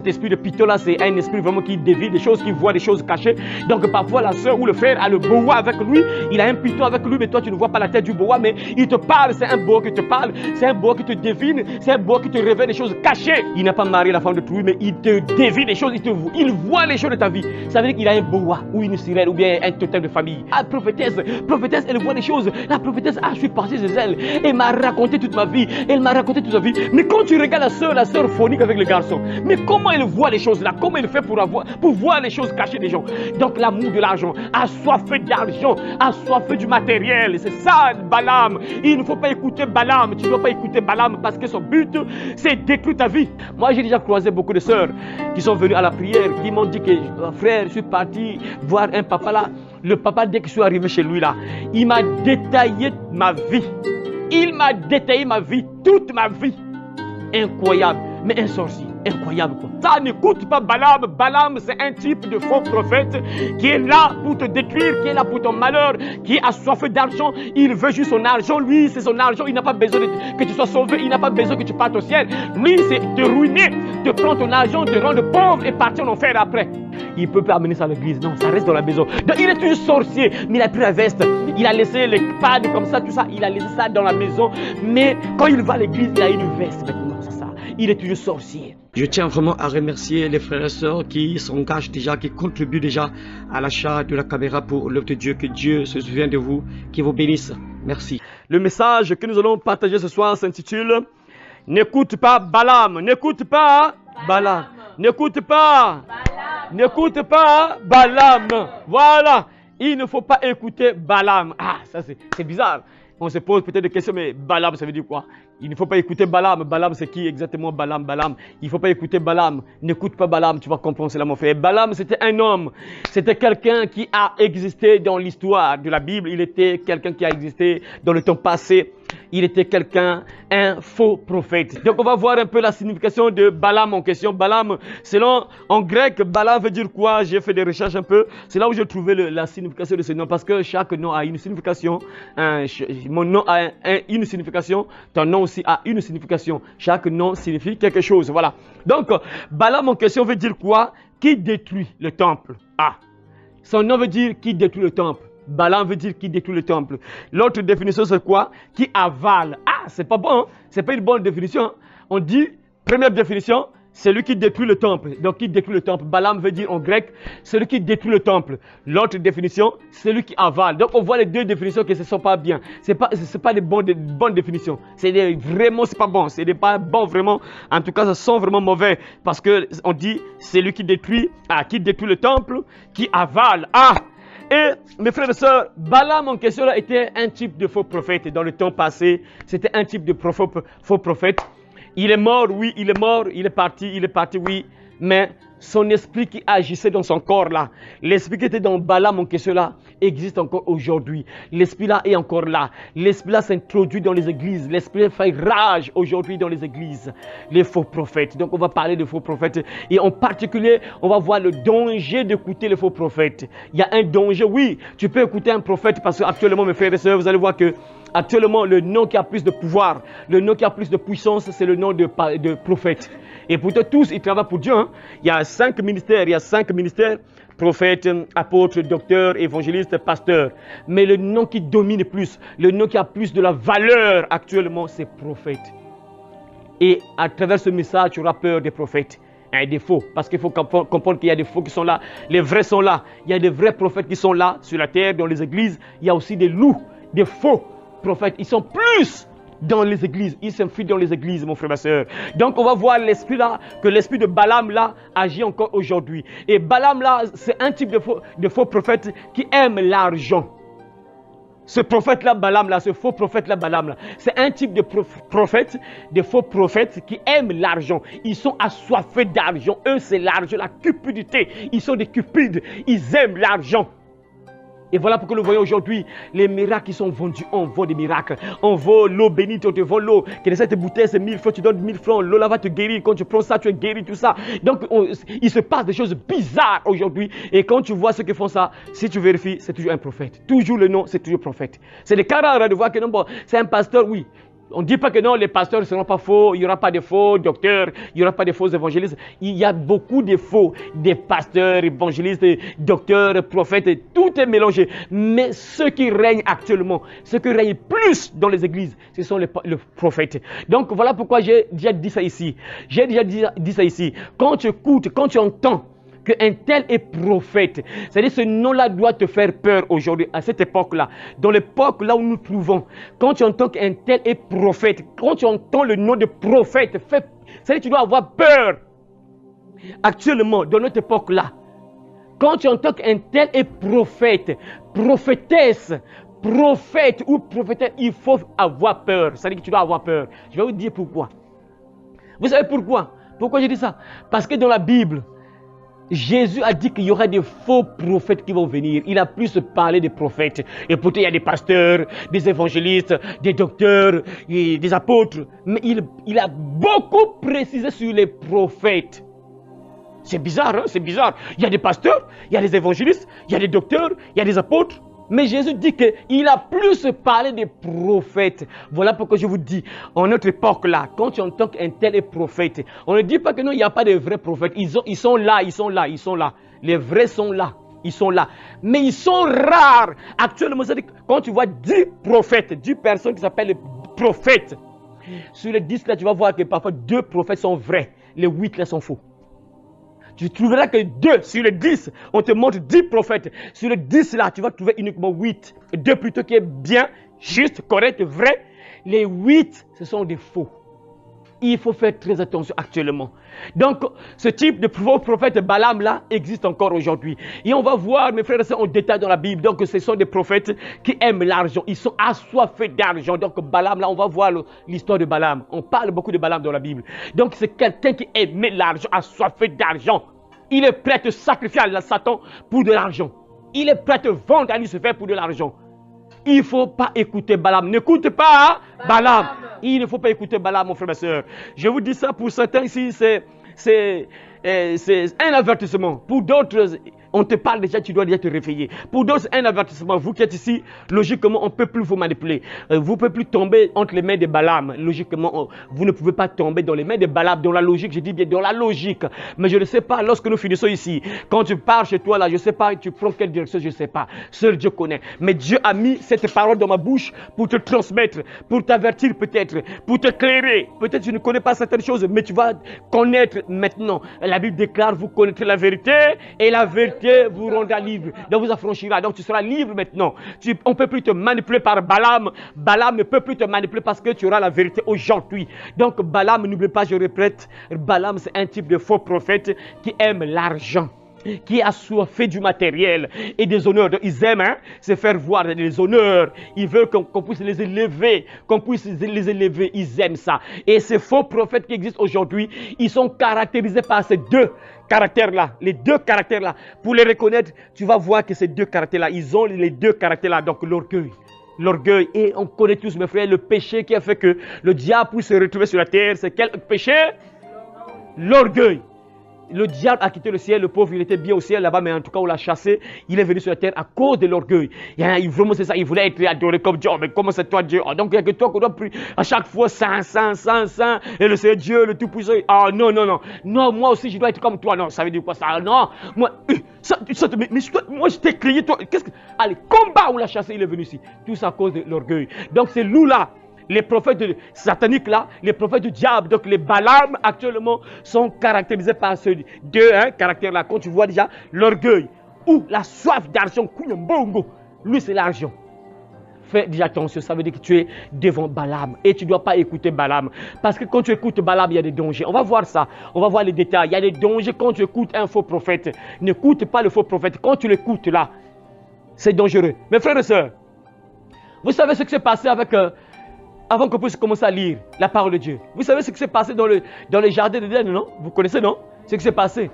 Cet esprit de pitola, c'est un esprit vraiment qui dévie des choses, qui voit des choses cachées. Donc parfois la soeur ou le frère a le boa avec lui, il a un pito avec lui, mais toi tu ne vois pas la tête du boa, mais il te parle, c'est un boa qui te parle, c'est un boa qui te devine, c'est un boa qui te révèle des choses cachées. Il n'a pas marié la femme de lui, mais il te devine des choses, il voit les choses de ta vie. Ça veut dire qu'il a un boa ou une sirène ou bien un totem de famille. Ah, prophétesse, elle voit des choses. La prophétesse, je suis parti chez elle, elle m'a raconté toute ma vie, elle m'a raconté toute sa vie. Mais quand tu regardes la soeur phonique avec le garçon, mais comment elle voit les choses là, comment elle fait pour voir les choses cachées des gens. Donc l'amour de l'argent, assoiffé d'argent, assoiffé du matériel, c'est ça Balaam. Il ne faut pas écouter Balaam, tu ne dois pas écouter Balaam parce que son but c'est détruire ta vie. Moi j'ai déjà croisé beaucoup de sœurs qui sont venues à la prière, qui m'ont dit que frère, je suis parti voir un papa là. Le papa, dès que je suis arrivé chez lui là, il m'a détaillé ma vie. Il m'a détaillé ma vie, toute ma vie. Incroyable, mais un sorcier. Incroyable quoi. Ça n'écoute pas Balaam. Balaam c'est un type de faux prophète qui est là pour te détruire, qui est là pour ton malheur, qui est assoiffé d'argent. Il veut juste son argent. Lui c'est son argent. Il n'a pas besoin que tu sois sauvé. Il n'a pas besoin que tu partes au ciel. Lui c'est te ruiner, te prendre ton argent, te rendre pauvre et partir en enfer après. Il ne peut pas amener ça à l'église. Non, ça reste dans la maison. Donc il est toujours sorcier. Mais il a pris la veste. Il a laissé les pads comme ça, tout ça. Il a laissé ça dans la maison. Mais quand il va à l'église, il a une veste maintenant. C'est ça. Il est toujours sorcier. Je tiens vraiment à remercier les frères et sœurs qui s'engagent déjà, qui contribuent déjà à l'achat de la caméra pour l'œuvre de Dieu. Que Dieu se souvienne de vous, qu'il vous bénisse. Merci. Le message que nous allons partager ce soir s'intitule « N'écoute pas Balaam, n'écoute pas Balaam, n'écoute pas, n'écoute pas Balaam. » Voilà, il ne faut pas écouter Balaam. Ah, ça c'est bizarre. On se pose peut-être des questions, mais Balaam, ça veut dire quoi? Il ne faut pas écouter Balaam. Balaam, c'est qui exactement Balaam? Il ne faut pas écouter Balaam. N'écoute pas Balaam, tu vas comprendre cela, mon frère. Balaam, c'était un homme. C'était quelqu'un qui a existé dans l'histoire de la Bible. Il était quelqu'un qui a existé dans le temps passé. Il était quelqu'un, un faux prophète. Donc on va voir un peu la signification de Balaam en question. Balaam, selon, en grec, Balaam veut dire quoi? J'ai fait des recherches un peu. C'est là où j'ai trouvé la signification de ce nom. Parce que chaque nom a une signification. Mon nom a une signification. Ton nom aussi a une signification. Chaque nom signifie quelque chose. Voilà. Donc, Balaam en question veut dire quoi? Qui détruit le temple. Ah. Son nom veut dire qui détruit le temple. Balaam veut dire qui détruit le temple. L'autre définition c'est quoi? Qui avale. Ah, c'est pas bon, hein? C'est pas une bonne définition. On dit, première définition, celui qui détruit le temple. Donc qui détruit le temple? Balaam veut dire en grec, celui qui détruit le temple. L'autre définition, celui qui avale. Donc on voit les deux définitions que ce ne sont pas bien. C'est pas des bonnes définitions. Vraiment, c'est pas bon. C'est pas bon vraiment. En tout cas, ça sent vraiment mauvais. Parce que on dit, celui qui détruit le temple, qui avale. Ah! Et mes frères et sœurs, Balaam en question là était un type de faux prophète. Dans le temps passé, c'était un type de faux prophète. Il est mort, oui, il est mort, il est parti, oui. Mais son esprit qui agissait dans son corps là, l'esprit qui était dans Balaam en question là, existe encore aujourd'hui. L'esprit là est encore là. L'esprit là s'introduit dans les églises. L'esprit fait rage aujourd'hui dans les églises. Les faux prophètes. Donc on va parler de faux prophètes. Et en particulier, on va voir le danger d'écouter les faux prophètes. Il y a un danger, oui. Tu peux écouter un prophète parce qu'actuellement, mes frères et sœurs, vous allez voir que actuellement, le nom qui a plus de pouvoir, le nom qui a plus de puissance, c'est le nom de prophète. Et pourtant, tous, ils travaillent pour Dieu. Hein. Il y a 5 ministères. Prophète, apôtre, docteur, évangéliste, pasteur. Mais le nom qui domine plus, le nom qui a plus de la valeur actuellement, c'est prophète. Et à travers ce message, tu auras peur des prophètes. Et des faux, parce qu'il faut comprendre qu'il y a des faux qui sont là, les vrais sont là. Il y a des vrais prophètes qui sont là, sur la terre, dans les églises. Il y a aussi des loups, des faux prophètes. Ils sont plus dans les églises, ils s'infiltrent dans les églises, mon frère, ma soeur. Donc on va voir l'esprit là, que l'esprit de Balaam là agit encore aujourd'hui. Et Balaam là, c'est un type de faux prophète qui aime l'argent. Ce prophète-là, Balaam là, ce faux prophète-là, Balaam là, c'est un type de prophète, de faux prophètes qui aiment l'argent. Ils sont assoiffés d'argent. Eux, c'est l'argent, la cupidité. Ils sont des cupides. Ils aiment l'argent. Et voilà pourquoi nous voyons aujourd'hui les miracles qui sont vendus. On vend des miracles. On vend l'eau bénite, on te vend l'eau. Que cette bouteille, c'est 1000 francs, tu donnes 1000 francs. L'eau là va te guérir. Quand tu prends ça, tu es guéri, tout ça. Donc, il se passe des choses bizarres aujourd'hui. Et quand tu vois ceux qui font ça, si tu vérifies, c'est toujours un prophète. Toujours le nom, c'est toujours prophète. C'est des cas rares de voir que non, bon, c'est un pasteur, oui. On ne dit pas que non, les pasteurs ne seront pas faux, il n'y aura pas de faux docteurs, il n'y aura pas de faux évangélistes. Il y a beaucoup de faux, des pasteurs, évangélistes, docteurs, prophètes, tout est mélangé. Mais ceux qui règnent actuellement, ceux qui règnent plus dans les églises, ce sont les prophètes. Donc voilà pourquoi j'ai déjà dit ça ici. J'ai déjà dit ça ici. Quand tu écoutes, quand tu entends qu'un tel est prophète, c'est-à-dire ce nom-là doit te faire peur aujourd'hui, à cette époque-là, dans l'époque là où nous nous trouvons. Quand tu entends qu'un tel est prophète, quand tu entends le nom de prophète, c'est-à-dire que tu dois avoir peur. Actuellement, dans notre époque-là, quand tu entends qu'un tel est prophète, prophétesse, prophète ou prophétesse, il faut avoir peur. C'est-à-dire que tu dois avoir peur. Je vais vous dire pourquoi. Vous savez pourquoi? Pourquoi je dis ça? Parce que dans la Bible, Jésus a dit qu'il y aura des faux prophètes qui vont venir. Il a plus parlé des prophètes. Et pourtant, il y a des pasteurs, des évangélistes, des docteurs, et des apôtres. Mais il a beaucoup précisé sur les prophètes. C'est bizarre, hein? C'est bizarre. Il y a des pasteurs, il y a des évangélistes, il y a des docteurs, il y a des apôtres. Mais Jésus dit qu'il a plus parlé des prophètes. Voilà pourquoi je vous dis, en notre époque-là, quand tu entends qu'un tel est prophète, on ne dit pas que non, il n'y a pas de vrais prophètes. Ils sont là, ils sont là, ils sont là. Les vrais sont là, ils sont là. Mais ils sont rares. Actuellement, c'est-à-dire quand tu vois 10 prophètes, 10 personnes qui s'appellent prophètes, sur les 10 là, tu vas voir que parfois 2 prophètes sont vrais, les 8 là sont faux. Tu trouveras que 2 sur les 10, on te montre 10 prophètes. Sur les 10 là, tu vas trouver uniquement 8. 2 plutôt qui est bien, juste, correct, vrai. Les 8, ce sont des faux. Il faut faire très attention actuellement. Donc, ce type de faux prophète Balaam là existe encore aujourd'hui. Et on va voir, mes frères et sœurs, en détail dans la Bible. Donc, ce sont des prophètes qui aiment l'argent. Ils sont assoiffés d'argent. Donc, Balaam là, on va voir l'histoire de Balaam. On parle beaucoup de Balaam dans la Bible. Donc, c'est quelqu'un qui aimait l'argent, assoiffé d'argent. Il est prêt à te sacrifier à Satan pour de l'argent. Il est prêt à te vendre à Lucifer pour de l'argent. Il ne faut pas écouter Balaam. N'écoute pas Balaam. Il ne faut pas écouter Balaam, mon frère et soeur. Je vous dis ça pour certains ici, c'est un avertissement. Pour d'autres, on te parle déjà, tu dois déjà te réveiller. Pour d'autres, c'est un avertissement. Vous qui êtes ici, logiquement, on ne peut plus vous manipuler. Vous ne pouvez plus tomber entre les mains de Balaam. Logiquement, vous ne pouvez pas tomber dans les mains de Balaam. Dans la logique, je dis bien dans la logique. Mais je ne sais pas, lorsque nous finissons ici, quand tu pars chez toi, là, je ne sais pas, tu prends quelle direction, je ne sais pas. Seul Dieu connaît. Mais Dieu a mis cette parole dans ma bouche pour te transmettre, pour t'avertir peut-être, pour t'éclairer. Peut-être que tu ne connais pas certaines choses, mais tu vas connaître maintenant. La Bible déclare, vous connaîtrez la vérité et la vérité vous rendra libre. Donc vous affranchira. Donc tu seras libre maintenant. On ne peut plus te manipuler par Balaam. Balaam ne peut plus te manipuler parce que tu auras la vérité aujourd'hui. Donc Balaam, n'oublie pas, je répète, Balaam c'est un type de faux prophète qui aime l'argent, qui est assoiffé du matériel et des honneurs. Donc, ils aiment se faire voir des honneurs. Ils veulent qu'on puisse les élever, qu'on puisse les élever. Ils aiment ça. Et ces faux prophètes qui existent aujourd'hui, ils sont caractérisés par ces deux caractères-là. Les deux caractères-là. Pour les reconnaître, tu vas voir que ces deux caractères-là, ils ont les deux caractères-là. Donc l'orgueil. L'orgueil. Et on connaît tous, mes frères, le péché qui a fait que le diable puisse se retrouver sur la terre. C'est quel péché? L'orgueil. Le diable a quitté le ciel, le pauvre, il était bien au ciel là-bas, mais en tout cas, on l'a chassé. Il est venu sur la terre à cause de l'orgueil. Vraiment, c'est ça, il voulait être adoré comme Dieu. Oh, mais comment c'est toi, Dieu? Oh, donc, il n'y a que toi qu'on doit prier à chaque fois, saint, saint, saint, saint. Et le Seigneur Dieu, le Tout-Puissant. Ah, non, non, non. Non, moi aussi, je dois être comme toi. Non, ça veut dire quoi ça? Non, moi, moi, je t'ai crié, toi. Allez, combat, on l'a chassé, il est venu ici. Tout ça à cause de l'orgueil. Donc, c'est nous là. Les prophètes sataniques là, les prophètes du diable, donc les Balaam actuellement sont caractérisés par ces deux caractères là. Quand tu vois déjà l'orgueil ou la soif d'argent, lui c'est l'argent. Fais déjà attention, ça veut dire que tu es devant Balaam et tu ne dois pas écouter Balaam. Parce que quand tu écoutes Balaam, il y a des dangers. On va voir ça, on va voir les détails. Il y a des dangers quand tu écoutes un faux prophète. N'écoute pas le faux prophète. Quand tu l'écoutes là, c'est dangereux. Mes frères et sœurs, vous savez ce qui s'est passé avec... avant qu'on puisse commencer à lire la parole de Dieu. Vous savez ce qui s'est passé dans le jardin d'Éden, non? Vous connaissez, non? Ce qui s'est passé.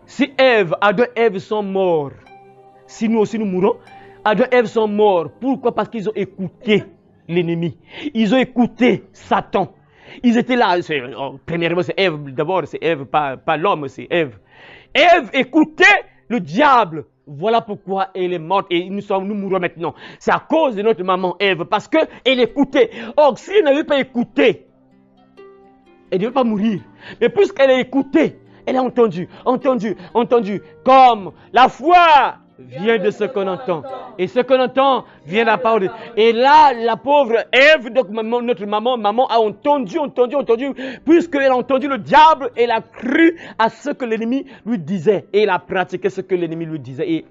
Si Adam et Ève sont morts, si nous aussi nous mourons, Adam et Ève sont morts. Pourquoi? Parce qu'ils ont écouté l'ennemi. Ils ont écouté Satan. Ils étaient là. Premièrement, c'est Ève. D'abord, c'est Ève, pas l'homme, c'est Ève. Ève écoutait le diable. Voilà pourquoi elle est morte et nous mourons maintenant. C'est à cause de notre maman Ève, parce qu'elle écoutait. Or, si elle n'avait pas écouté, elle ne devait pas mourir. Mais puisqu'elle a écouté, elle a entendu. Comme la foi vient de ce qu'on entend. Et ce qu'on entend vient de la parole de Dieu. Et là, la pauvre Ève, donc notre maman a entendu. Puisqu'elle a entendu le diable, elle a cru à ce que l'ennemi lui disait. Et elle a pratiqué ce que l'ennemi lui disait. Et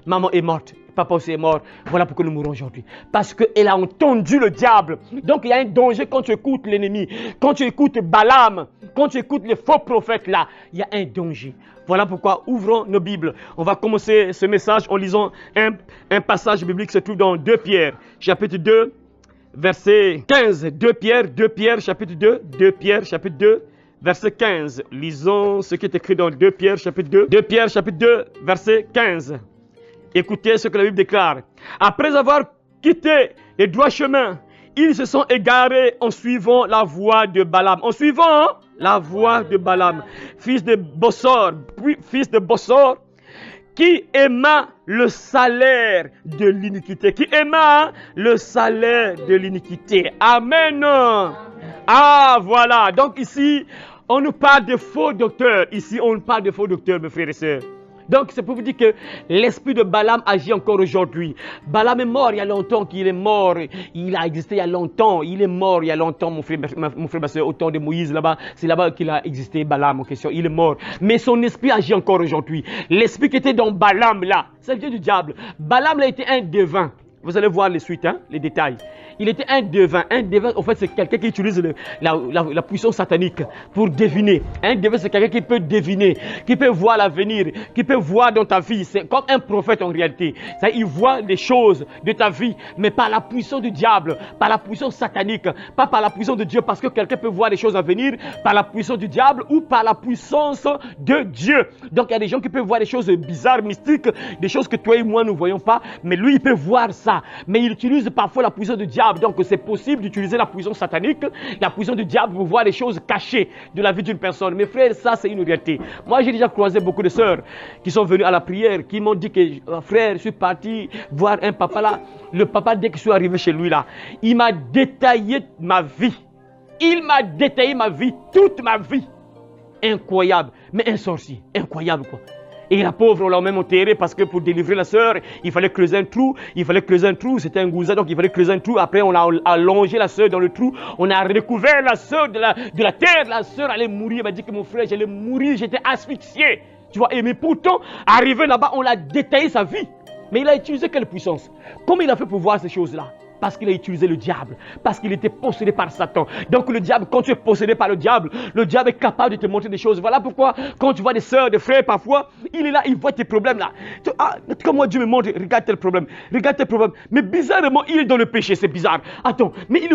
maman est morte. Papa aussi est mort. Voilà pourquoi nous mourons aujourd'hui. Parce qu'elle a entendu le diable. Donc il y a un danger quand tu écoutes l'ennemi. Quand tu écoutes Balaam. Quand tu écoutes les faux prophètes là. Il y a un danger. Voilà pourquoi ouvrons nos Bibles. On va commencer ce message en lisant un passage biblique qui se trouve dans 2 Pierre, chapitre 2, verset 15. 2 Pierre, chapitre 2, 2 Pierre, chapitre 2, verset 15. Lisons ce qui est écrit dans 2 Pierre, chapitre 2. 2 Pierre, chapitre 2, verset 15. Écoutez ce que la Bible déclare. Après avoir quitté les droits chemins, ils se sont égarés en suivant la voie de Balaam. En suivant la voie de Balaam, fils de Bossor, qui aima le salaire de l'iniquité. Amen. Ah, voilà. Donc ici, on nous parle de faux docteurs. Mes frères et sœurs. Donc, c'est pour vous dire que l'esprit de Balaam agit encore aujourd'hui. Balaam est mort il y a longtemps qu'il est mort. Il a existé il y a longtemps. Il est mort il y a longtemps, mon frère, ma soeur, au temps de Moïse, là-bas. C'est là-bas qu'il a existé, Balaam, en question. Il est mort. Mais son esprit agit encore aujourd'hui. L'esprit qui était dans Balaam, là, ça vient du diable. Balaam, a été un devin. Vous allez voir les suites, hein, les détails. Il était un devin. Un devin, en fait, c'est quelqu'un qui utilise la puissance satanique pour deviner. Un devin, c'est quelqu'un qui peut deviner, qui peut voir l'avenir, qui peut voir dans ta vie. C'est comme un prophète en réalité. Il voit les choses de ta vie, mais par la puissance du diable, par la puissance satanique, pas par la puissance de Dieu, parce que quelqu'un peut voir les choses à venir par la puissance du diable ou par la puissance de Dieu. Donc, il y a des gens qui peuvent voir des choses bizarres, mystiques, des choses que toi et moi, nous ne voyons pas, mais lui, il peut voir ça. Mais il utilise parfois la puissance du diable. Donc c'est possible d'utiliser la puissance satanique, la puissance du diable pour voir les choses cachées de la vie d'une personne. Mes frères, ça c'est une réalité. Moi j'ai déjà croisé beaucoup de sœurs qui sont venues à la prière, qui m'ont dit que frère, je suis parti voir un papa là. Le papa, dès que je suis arrivé chez lui là, il m'a détaillé ma vie. Toute ma vie. Incroyable, mais un sorcier, incroyable quoi. Et la pauvre, on l'a même enterrée parce que pour délivrer la sœur, il fallait creuser un trou. C'était un gouza, donc il fallait creuser un trou. Après, on a allongé la sœur dans le trou. On a recouvert la sœur de la terre. La sœur allait mourir. Elle m'a dit que mon frère, j'allais mourir. J'étais asphyxié. Tu vois, mais pourtant, arrivé là-bas, on l'a détaillé sa vie. Mais il a utilisé quelle puissance? Comment il a fait pour voir ces choses-là? Parce qu'il a utilisé le diable, parce qu'il était possédé par Satan. Donc le diable, quand tu es possédé par le diable est capable de te montrer des choses. Voilà pourquoi quand tu vois des sœurs, des frères parfois, il est là, il voit tes problèmes là. Comment Dieu me montre, regarde tes problèmes. Mais bizarrement, il est dans le péché, c'est bizarre. Attends, mais il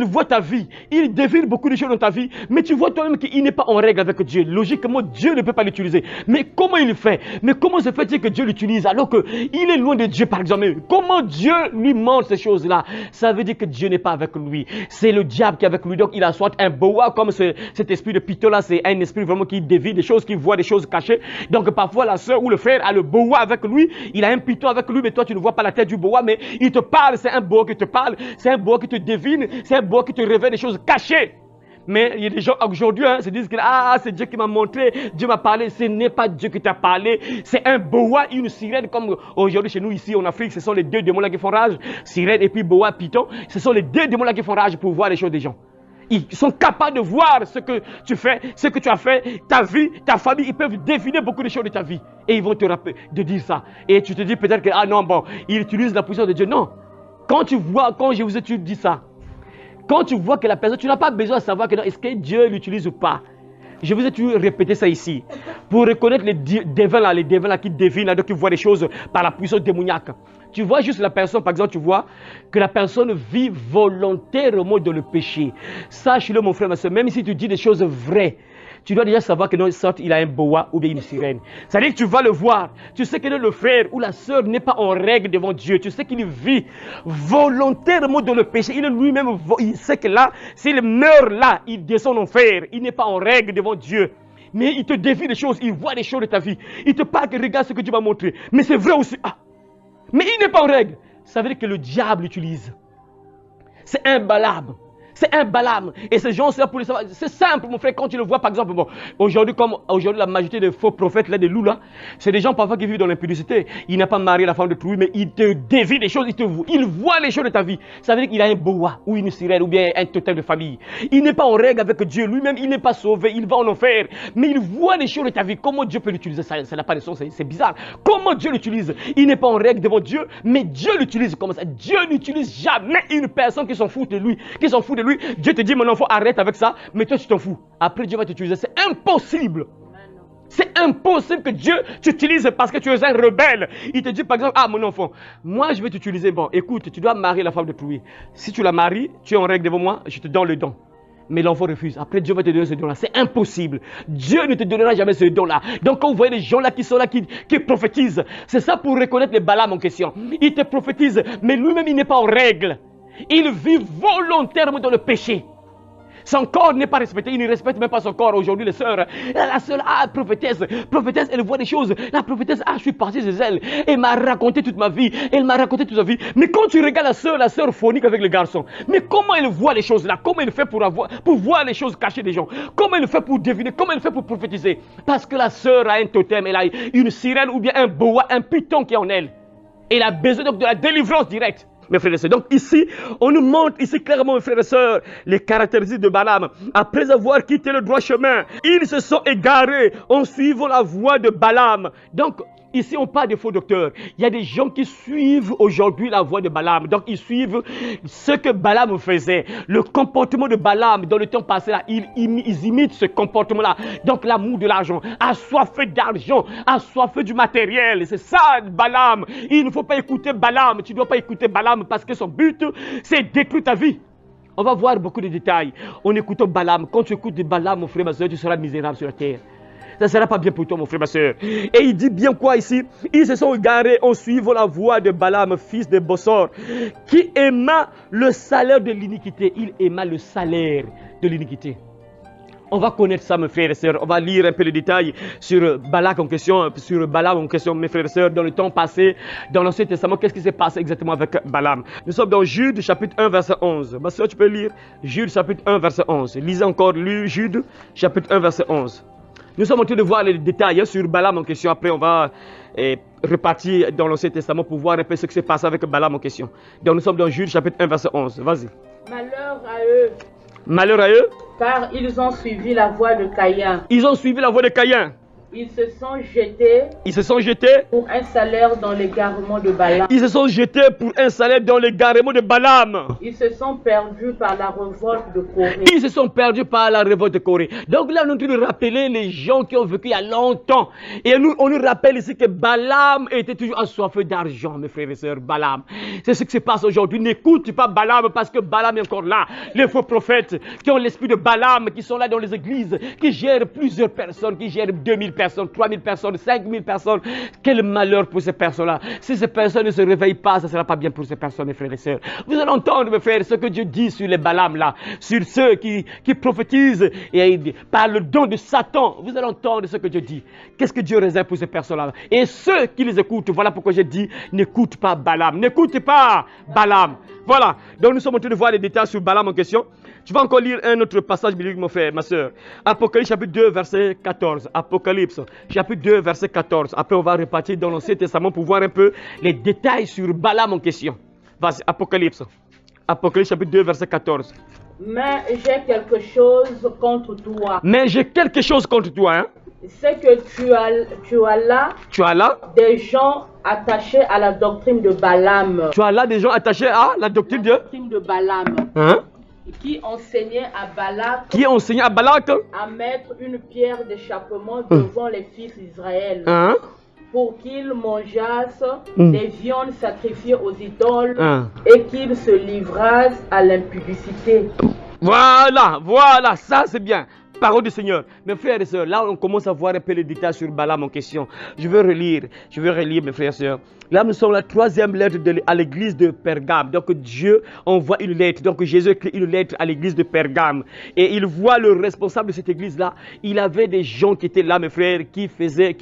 voit ta vie, il devine beaucoup de choses dans ta vie, mais tu vois toi-même qu'il n'est pas en règle avec Dieu. Logiquement, Dieu ne peut pas l'utiliser. Mais comment il fait? Mais comment se fait-il que Dieu l'utilise alors qu'il est loin de Dieu par exemple? Comment Dieu lui montre ces choses là? Ça veut dire que Dieu n'est pas avec lui. C'est le diable qui est avec lui. Donc il a soit un boa comme cet esprit de Python là, c'est un esprit vraiment qui devine des choses, qui voit des choses cachées. Donc parfois la soeur ou le frère a le boa avec lui, il a un Python avec lui, mais toi tu ne vois pas la tête du boa, mais il te parle, c'est un boa qui te parle, c'est un boa qui te devine, c'est un boa qui te révèle des choses cachées. Mais il y a des gens aujourd'hui se disent que c'est Dieu qui m'a montré, Dieu m'a parlé. Ce n'est pas Dieu qui t'a parlé, c'est un boa, une sirène, comme aujourd'hui chez nous ici en Afrique, ce sont les deux démons là qui font rage, sirène et puis boa, python, ce sont les deux démons là qui font rage pour voir les choses des gens. Ils sont capables de voir ce que tu fais, ce que tu as fait, ta vie, ta famille, ils peuvent deviner beaucoup de choses de ta vie. Et ils vont te rappeler de dire ça. Et tu te dis peut-être que, il utilise la puissance de Dieu. Non. Quand je vous ai dit ça, quand tu vois que la personne, tu n'as pas besoin de savoir que est-ce que Dieu l'utilise ou pas. Je vous ai toujours répété ça ici. Pour reconnaître les dévins là qui devinent, qui voient des choses par la puissance démoniaque. Tu vois juste la personne, par exemple, tu vois que la personne vit volontairement dans le péché. Sache-le, mon frère, ma soeur, même si tu dis des choses vraies, tu dois déjà savoir que sorte il a un boa ou bien une sirène. C'est-à-dire que tu vas le voir. Tu sais que le frère ou la sœur n'est pas en règle devant Dieu. Tu sais qu'il vit volontairement dans le péché. Il lui-même, il sait que là, s'il meurt là, il descend en enfer. Il n'est pas en règle devant Dieu. Mais il te dévie des choses, il voit des choses de ta vie. Il te parle que regarde ce que Dieu m'a montré. Mais c'est vrai aussi. Ah. Mais il n'est pas en règle. Ça veut dire que le diable l'utilise. C'est un Balaam. C'est un Balaam. Et ces gens, c'est là pour les savoir. C'est simple, mon frère, quand tu le vois, par exemple, bon, aujourd'hui, comme aujourd'hui, la majorité des faux prophètes, là, des loups, là, c'est des gens parfois qui vivent dans l'impudicité. Il n'a pas marié la femme de trou, mais il te dévie des choses, il voit les choses de ta vie. Ça veut dire qu'il a un boa, ou une sirène, ou bien un totem de famille. Il n'est pas en règle avec Dieu. Lui-même, il n'est pas sauvé, il va en enfer. Mais il voit les choses de ta vie. Comment Dieu peut l'utiliser? Ça n'a pas de sens, c'est bizarre. Comment Dieu l'utilise? Il n'est pas en règle devant Dieu, mais Dieu l'utilise comme ça. Dieu n'utilise jamais une personne qui s'en fout de lui, Dieu te dit, mon enfant, arrête avec ça, mais toi, tu t'en fous. Après, Dieu va t'utiliser. C'est impossible. C'est impossible que Dieu t'utilise parce que tu es un rebelle. Il te dit, par exemple, ah, mon enfant, moi, je vais t'utiliser. Bon, écoute, tu dois marier la femme de Trouille. Si tu la maries, tu es en règle devant moi, je te donne le don. Mais l'enfant refuse. Après, Dieu va te donner ce don-là. C'est impossible. Dieu ne te donnera jamais ce don-là. Donc, quand vous voyez les gens-là qui sont là, qui prophétisent, c'est ça pour reconnaître les Balaam en question. Il te prophétise, mais lui-même, il n'est pas en règle. Il vit volontairement dans le péché. Son corps n'est pas respecté. Il ne respecte même pas son corps. Aujourd'hui, les sœurs, la sœur, prophétesse, elle voit des choses. La prophétesse, je suis partie chez elle. Elle m'a raconté toute ma vie. Elle m'a raconté toute sa vie. Mais quand tu regardes la sœur phonique avec le garçon, mais comment elle voit les choses là? Comment elle fait pour voir les choses cachées des gens? Comment elle fait pour deviner? Comment elle fait pour prophétiser? Parce que la sœur a un totem. Elle a une sirène ou bien un boa, un python qui est en elle. Elle a besoin donc de la délivrance directe. Mes frères et sœurs, donc ici, on nous montre ici clairement, mes frères et sœurs, les caractéristiques de Balaam. Après avoir quitté le droit chemin, ils se sont égarés en suivant la voie de Balaam. Donc, ici, on parle de faux docteurs. Il y a des gens qui suivent aujourd'hui la voie de Balaam. Donc, ils suivent ce que Balaam faisait. Le comportement de Balaam, dans le temps passé, là, ils imitent ce comportement-là. Donc, l'amour de l'argent, assoiffé d'argent, assoiffé du matériel. C'est ça, Balaam. Il ne faut pas écouter Balaam. Tu ne dois pas écouter Balaam parce que son but, c'est détruire ta vie. On va voir beaucoup de détails en écoutant Balaam. Quand tu écoutes Balaam, mon frère, ma soeur, tu seras misérable sur la terre. Ça ne sera pas bien pour toi, mon frère, ma soeur. Et il dit bien quoi ici? Ils se sont égarés en suivant la voie de Balaam, fils de Bossor, qui aima le salaire de l'iniquité. Il aima le salaire de l'iniquité. On va connaître ça, mes frères et sœurs. On va lire un peu les détails sur Balak en question, sur Balaam en question, mes frères et sœurs, dans le temps passé, dans l'Ancien Testament. Qu'est-ce qui s'est passé exactement avec Balaam? Nous sommes dans Jude, chapitre 1, verset 11. Ma soeur, tu peux lire Jude, chapitre 1, verset 11. Lisez encore, Jude, chapitre 1, verset 11. Nous sommes en train de voir les détails sur Balaam en question. Après, on va repartir dans l'Ancien Testament pour voir un peu ce qui s'est passé avec Balaam en question. Donc, nous sommes dans Jude, chapitre 1, verset 11. Vas-y. Malheur à eux. Malheur à eux. Car ils ont suivi la voie de Caïn. Ils ont suivi la voie de Caïn. Ils se sont jetés. Ils se sont jetés. Pour un salaire dans l'égarement de Balaam. Ils se sont jetés pour un salaire dans l'égarement de Balaam. Ils se sont perdus par la révolte de Corée. Ils se sont perdus par la révolte de Corée. Donc là, nous devons rappeler les gens qui ont vécu il y a longtemps. Et on nous rappelle ici que Balaam était toujours assoiffé d'argent, mes frères et sœurs. Balaam. C'est ce qui se passe aujourd'hui. N'écoute pas Balaam parce que Balaam est encore là. Les faux prophètes qui ont l'esprit de Balaam, qui sont là dans les églises, qui gèrent plusieurs personnes, qui gèrent 2000 personnes, 3000 personnes, 5000 personnes. Quel malheur pour ces personnes-là. Si ces personnes ne se réveillent pas, ça ne sera pas bien pour ces personnes, mes frères et sœurs. Vous allez entendre, mes frères, ce que Dieu dit sur les Balaam là, sur ceux qui prophétisent et par le don de Satan. Vous allez entendre ce que Dieu dit. Qu'est-ce que Dieu réserve pour ces personnes-là? Et ceux qui les écoutent, voilà pourquoi j'ai dit, n'écoute pas Balaam. N'écoute pas Balaam. Voilà. Donc nous sommes en train de voir les détails sur Balaam en question. Tu vas encore lire un autre passage biblique, mon frère, ma soeur. Apocalypse chapitre 2, verset 14. Apocalypse chapitre 2, verset 14. Après, on va repartir dans l'Ancien Testament pour voir un peu les détails sur Balaam en question. Vas-y, Apocalypse. Apocalypse chapitre 2, verset 14. Mais j'ai quelque chose contre toi. Mais j'ai quelque chose contre toi, hein. C'est que tu as là des gens attachés à la doctrine de Balaam. Tu as là des gens attachés à la doctrine de Balaam. Hein? Qui enseignait à Balak. À mettre une pierre d'échappement devant les fils d'Israël. Hein? Pour qu'ils mangeassent des viandes sacrifiées aux idoles et qu'ils se livrassent à l'impudicité. Voilà, ça c'est bien. Parole du Seigneur. Mes frères et sœurs, là on commence à voir un peu les détails sur Balaam en question. Je veux relire mes frères et sœurs. Là nous sommes la 3e lettre à l'église de Pergame. Donc Dieu envoie une lettre. Donc Jésus écrit une lettre à l'église de Pergame. Et il voit le responsable de cette église-là. Il avait des gens qui étaient là, mes frères, qui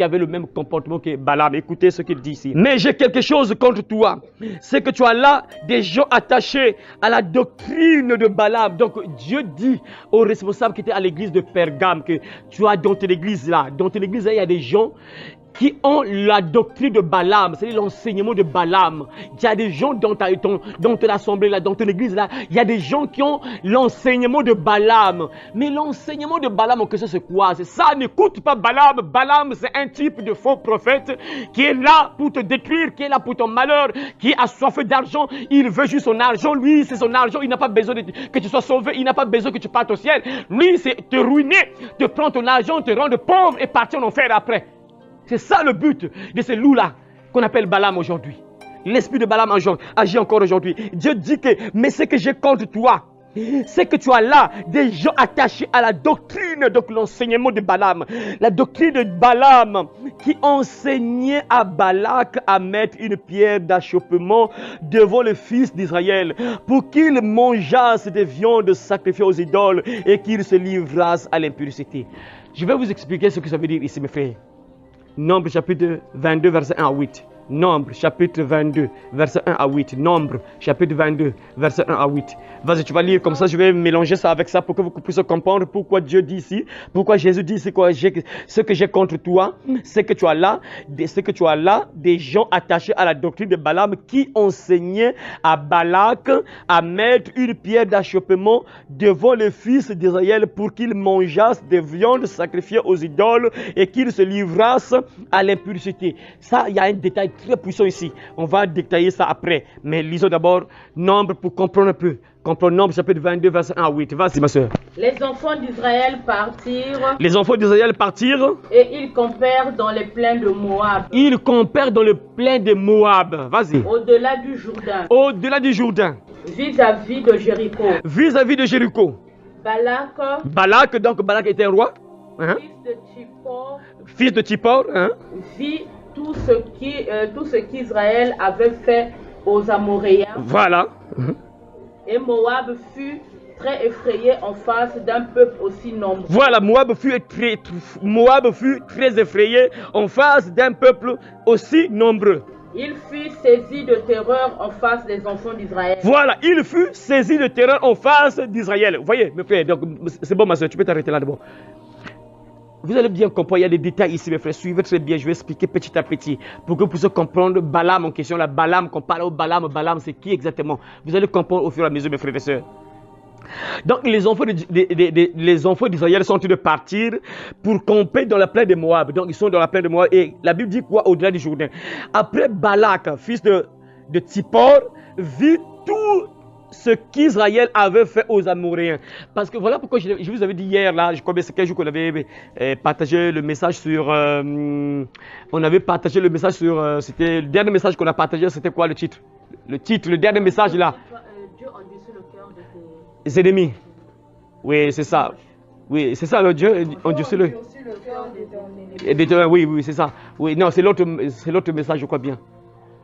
avaient le même comportement que Balaam. Écoutez ce qu'il dit ici. Mais j'ai quelque chose contre toi. C'est que tu as là des gens attachés à la doctrine de Balaam. Donc Dieu dit aux responsables qui étaient à l'église de Pergame que tu as dans ton église là, il y a des gens qui ont la doctrine de Balaam, c'est l'enseignement de Balaam. Il y a des gens dans ton assemblée là, dans ton église là, il y a des gens qui ont l'enseignement de Balaam. Mais l'enseignement de Balaam en question c'est quoi? C'est ça, n'écoute pas Balaam. Balaam c'est un type de faux prophète qui est là pour te détruire, qui est là pour ton malheur, qui est assoiffé d'argent. Il veut juste son argent, lui c'est son argent, il n'a pas besoin que tu sois sauvé, il n'a pas besoin que tu partes au ciel. Lui c'est te ruiner, te prendre ton argent, te rendre pauvre et partir en enfer après. C'est ça le but de ce loup-là qu'on appelle Balaam aujourd'hui. L'esprit de Balaam agit encore aujourd'hui. Dieu dit que, mais ce que j'ai contre toi, c'est que tu as là des gens attachés à la doctrine, donc l'enseignement de Balaam. La doctrine de Balaam qui enseignait à Balak à mettre une pierre d'achoppement devant le fils d'Israël pour qu'il mangeasse des viandes sacrifiées aux idoles et qu'il se livrasse à l'impudicité. Je vais vous expliquer ce que ça veut dire ici, mes frères. Nombre chapitre 22, verset 1 à 8. Nombre chapitre 22, verset 1 à 8. Nombre chapitre 22, verset 1 à 8. Vas-y, tu vas lire comme ça, je vais mélanger ça avec ça pour que vous puissiez comprendre pourquoi Dieu dit ici, pourquoi Jésus dit ici, ce que j'ai contre toi, c'est que tu as là des gens attachés à la doctrine de Balaam qui enseignaient à Balak à mettre une pierre d'achoppement devant le fils d'Israël pour qu'il mangeasse des viandes sacrifiées aux idoles et qu'il se livrasse à l'impudicité. Ça, il y a un détail très puissant ici. On va détailler ça après. Mais lisons d'abord Nombre pour comprendre un peu. Comprendre Nombre chapitre 22, verset 1 à 8. Vas-y, ma soeur. Les enfants d'Israël partirent. Les enfants d'Israël partirent. Et ils campèrent dans les plains de Moab. Ils campèrent dans le plain de Moab. Vas-y. Au-delà du Jourdain. Au-delà du Jourdain. Vis-à-vis de Jéricho. Vis-à-vis de Jéricho. Balak, donc Balak était un roi. Hein? Fils de Tsippor. Hein? Vit tout ce qu'Israël avait fait aux Amoréens. Voilà. Et Moab fut très effrayé en face d'un peuple aussi nombreux. Voilà, Moab fut très effrayé en face d'un peuple aussi nombreux. Il fut saisi de terreur en face des enfants d'Israël. Voilà, il fut saisi de terreur en face d'Israël. Vous voyez, mes frères, donc c'est bon ma soeur, tu peux t'arrêter là d'abord. Vous allez bien comprendre, il y a des détails ici, mes frères. Suivez très bien, je vais expliquer petit à petit pour que vous puissiez comprendre Balaam en question. La Balaam, qu'on parle au Balaam, Balaam c'est qui exactement? Vous allez comprendre au fur et à mesure, mes frères et sœurs. Donc les enfants d'Israël sont en train de partir pour camper dans la plaine de Moab. Donc ils sont dans la plaine de Moab et la Bible dit quoi? Au-delà du Jourdain. Après Balak, fils de Tsippor, vit tout ce qu'Israël avait fait aux Amoréens. Parce que voilà pourquoi je vous avais dit hier, là, je crois que c'est quel jour qu'on avait partagé le message sur... on avait partagé le message sur... c'était le dernier message qu'on a partagé, c'était quoi le titre? Le dernier message là. Dieu endurcit le cœur de ses ennemis. Oui, c'est ça. Oui, c'est ça, le Dieu endurcit le cœur. Oui, c'est ça. Oui, non, c'est l'autre message, je crois bien.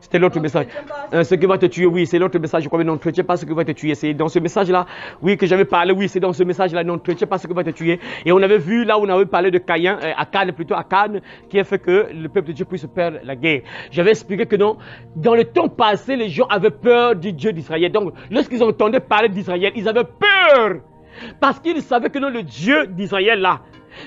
C'était l'autre message. Ce qui va te tuer, oui, c'est l'autre message. Je crois que n'entretiens pas ce qui va te tuer. C'est dans ce message-là, oui, que j'avais parlé. Oui, c'est dans ce message-là, n'entretiens pas ce qui va te tuer. Et on avait vu là où on avait parlé de Caïn, à Cannes, qui a fait que le peuple de Dieu puisse perdre la guerre. J'avais expliqué que non, dans le temps passé, les gens avaient peur du Dieu d'Israël. Donc, lorsqu'ils entendaient parler d'Israël, ils avaient peur. Parce qu'ils savaient que non, le Dieu d'Israël là,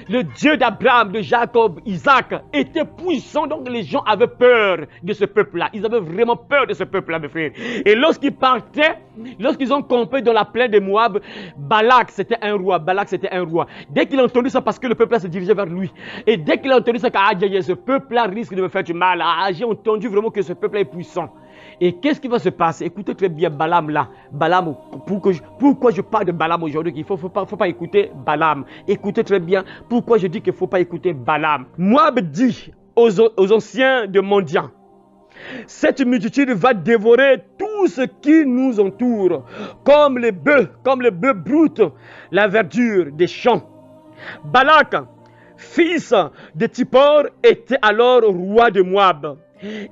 le Dieu d'Abraham, de Jacob, Isaac était puissant, donc les gens avaient peur de ce peuple-là. Ils avaient vraiment peur de ce peuple-là, mes frères. Et lorsqu'ils partaient, lorsqu'ils ont campé dans la plaine de Moab, Balak c'était un roi. Dès qu'il a entendu ça, parce que le peuple-là se dirigeait vers lui, et dès qu'il a entendu ça, ce peuple-là risque de me faire du mal. J'ai entendu vraiment que ce peuple-là est puissant. Et qu'est-ce qui va se passer? Écoutez très bien Balaam là. Balaam, pourquoi je parle de Balaam aujourd'hui? Il ne faut pas écouter Balaam. Écoutez très bien pourquoi je dis qu'il ne faut pas écouter Balaam. Moab dit aux anciens de Mondian, cette multitude va dévorer tout ce qui nous entoure, comme les bœufs broutent la verdure des champs. Balak, fils de Tsippor, était alors roi de Moab.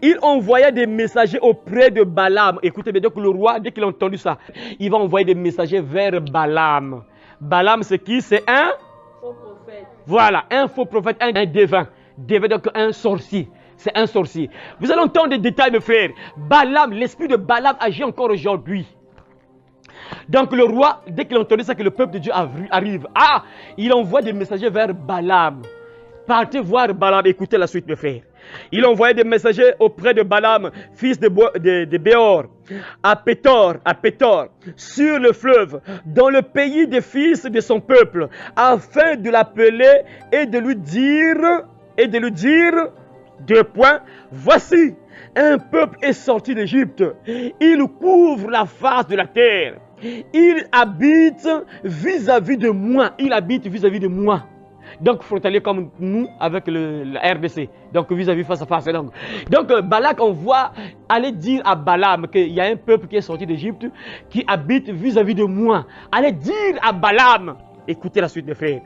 Il envoyait des messagers auprès de Balaam. Écoutez bien, donc le roi, dès qu'il a entendu ça, il va envoyer des messagers vers Balaam. Balaam, c'est qui? C'est un faux prophète. Voilà, un faux prophète, un devin. Devin, donc un sorcier. C'est un sorcier. Vous allez entendre des détails, mes frères. Balaam, l'esprit de Balaam agit encore aujourd'hui. Donc le roi, dès qu'il entendait ça, que le peuple de Dieu arrive, il envoie des messagers vers Balaam. Partez voir Balaam, écoutez la suite, mes frères. Il envoyait des messagers auprès de Balaam, fils de Béor, à Pétor, sur le fleuve, dans le pays des fils de son peuple, afin de l'appeler et de lui dire, deux points, voici, un peuple est sorti d'Égypte, il couvre la face de la terre, il habite vis-à-vis de moi, Donc, frontalier comme nous avec la RDC. Donc, vis-à-vis face à face. Donc Balak, on voit aller dire à Balaam qu'il y a un peuple qui est sorti d'Égypte qui habite vis-à-vis de moi. Allez dire à Balaam, écoutez la suite des frères.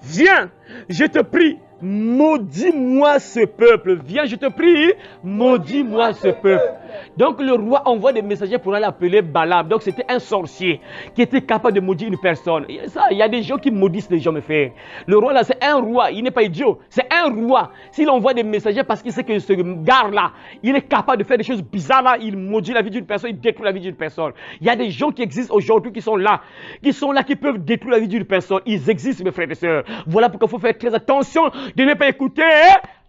Viens, je te prie, maudis-moi ce peuple. Viens, je te prie, maudis-moi ce peuple. Donc le roi envoie des messagers pour aller appeler Balaam. Donc c'était un sorcier qui était capable de maudire une personne. Il y a des gens qui maudissent les gens, mes frères. Le roi là, c'est un roi, il n'est pas idiot. C'est un roi. S'il envoie des messagers parce qu'il sait que ce gars là, il est capable de faire des choses bizarres là, il maudit la vie d'une personne, il détruit la vie d'une personne. Il y a des gens qui existent aujourd'hui qui sont là, qui peuvent détruire la vie d'une personne. Ils existent, mes frères et sœurs. Voilà pourquoi il faut faire très attention de ne pas écouter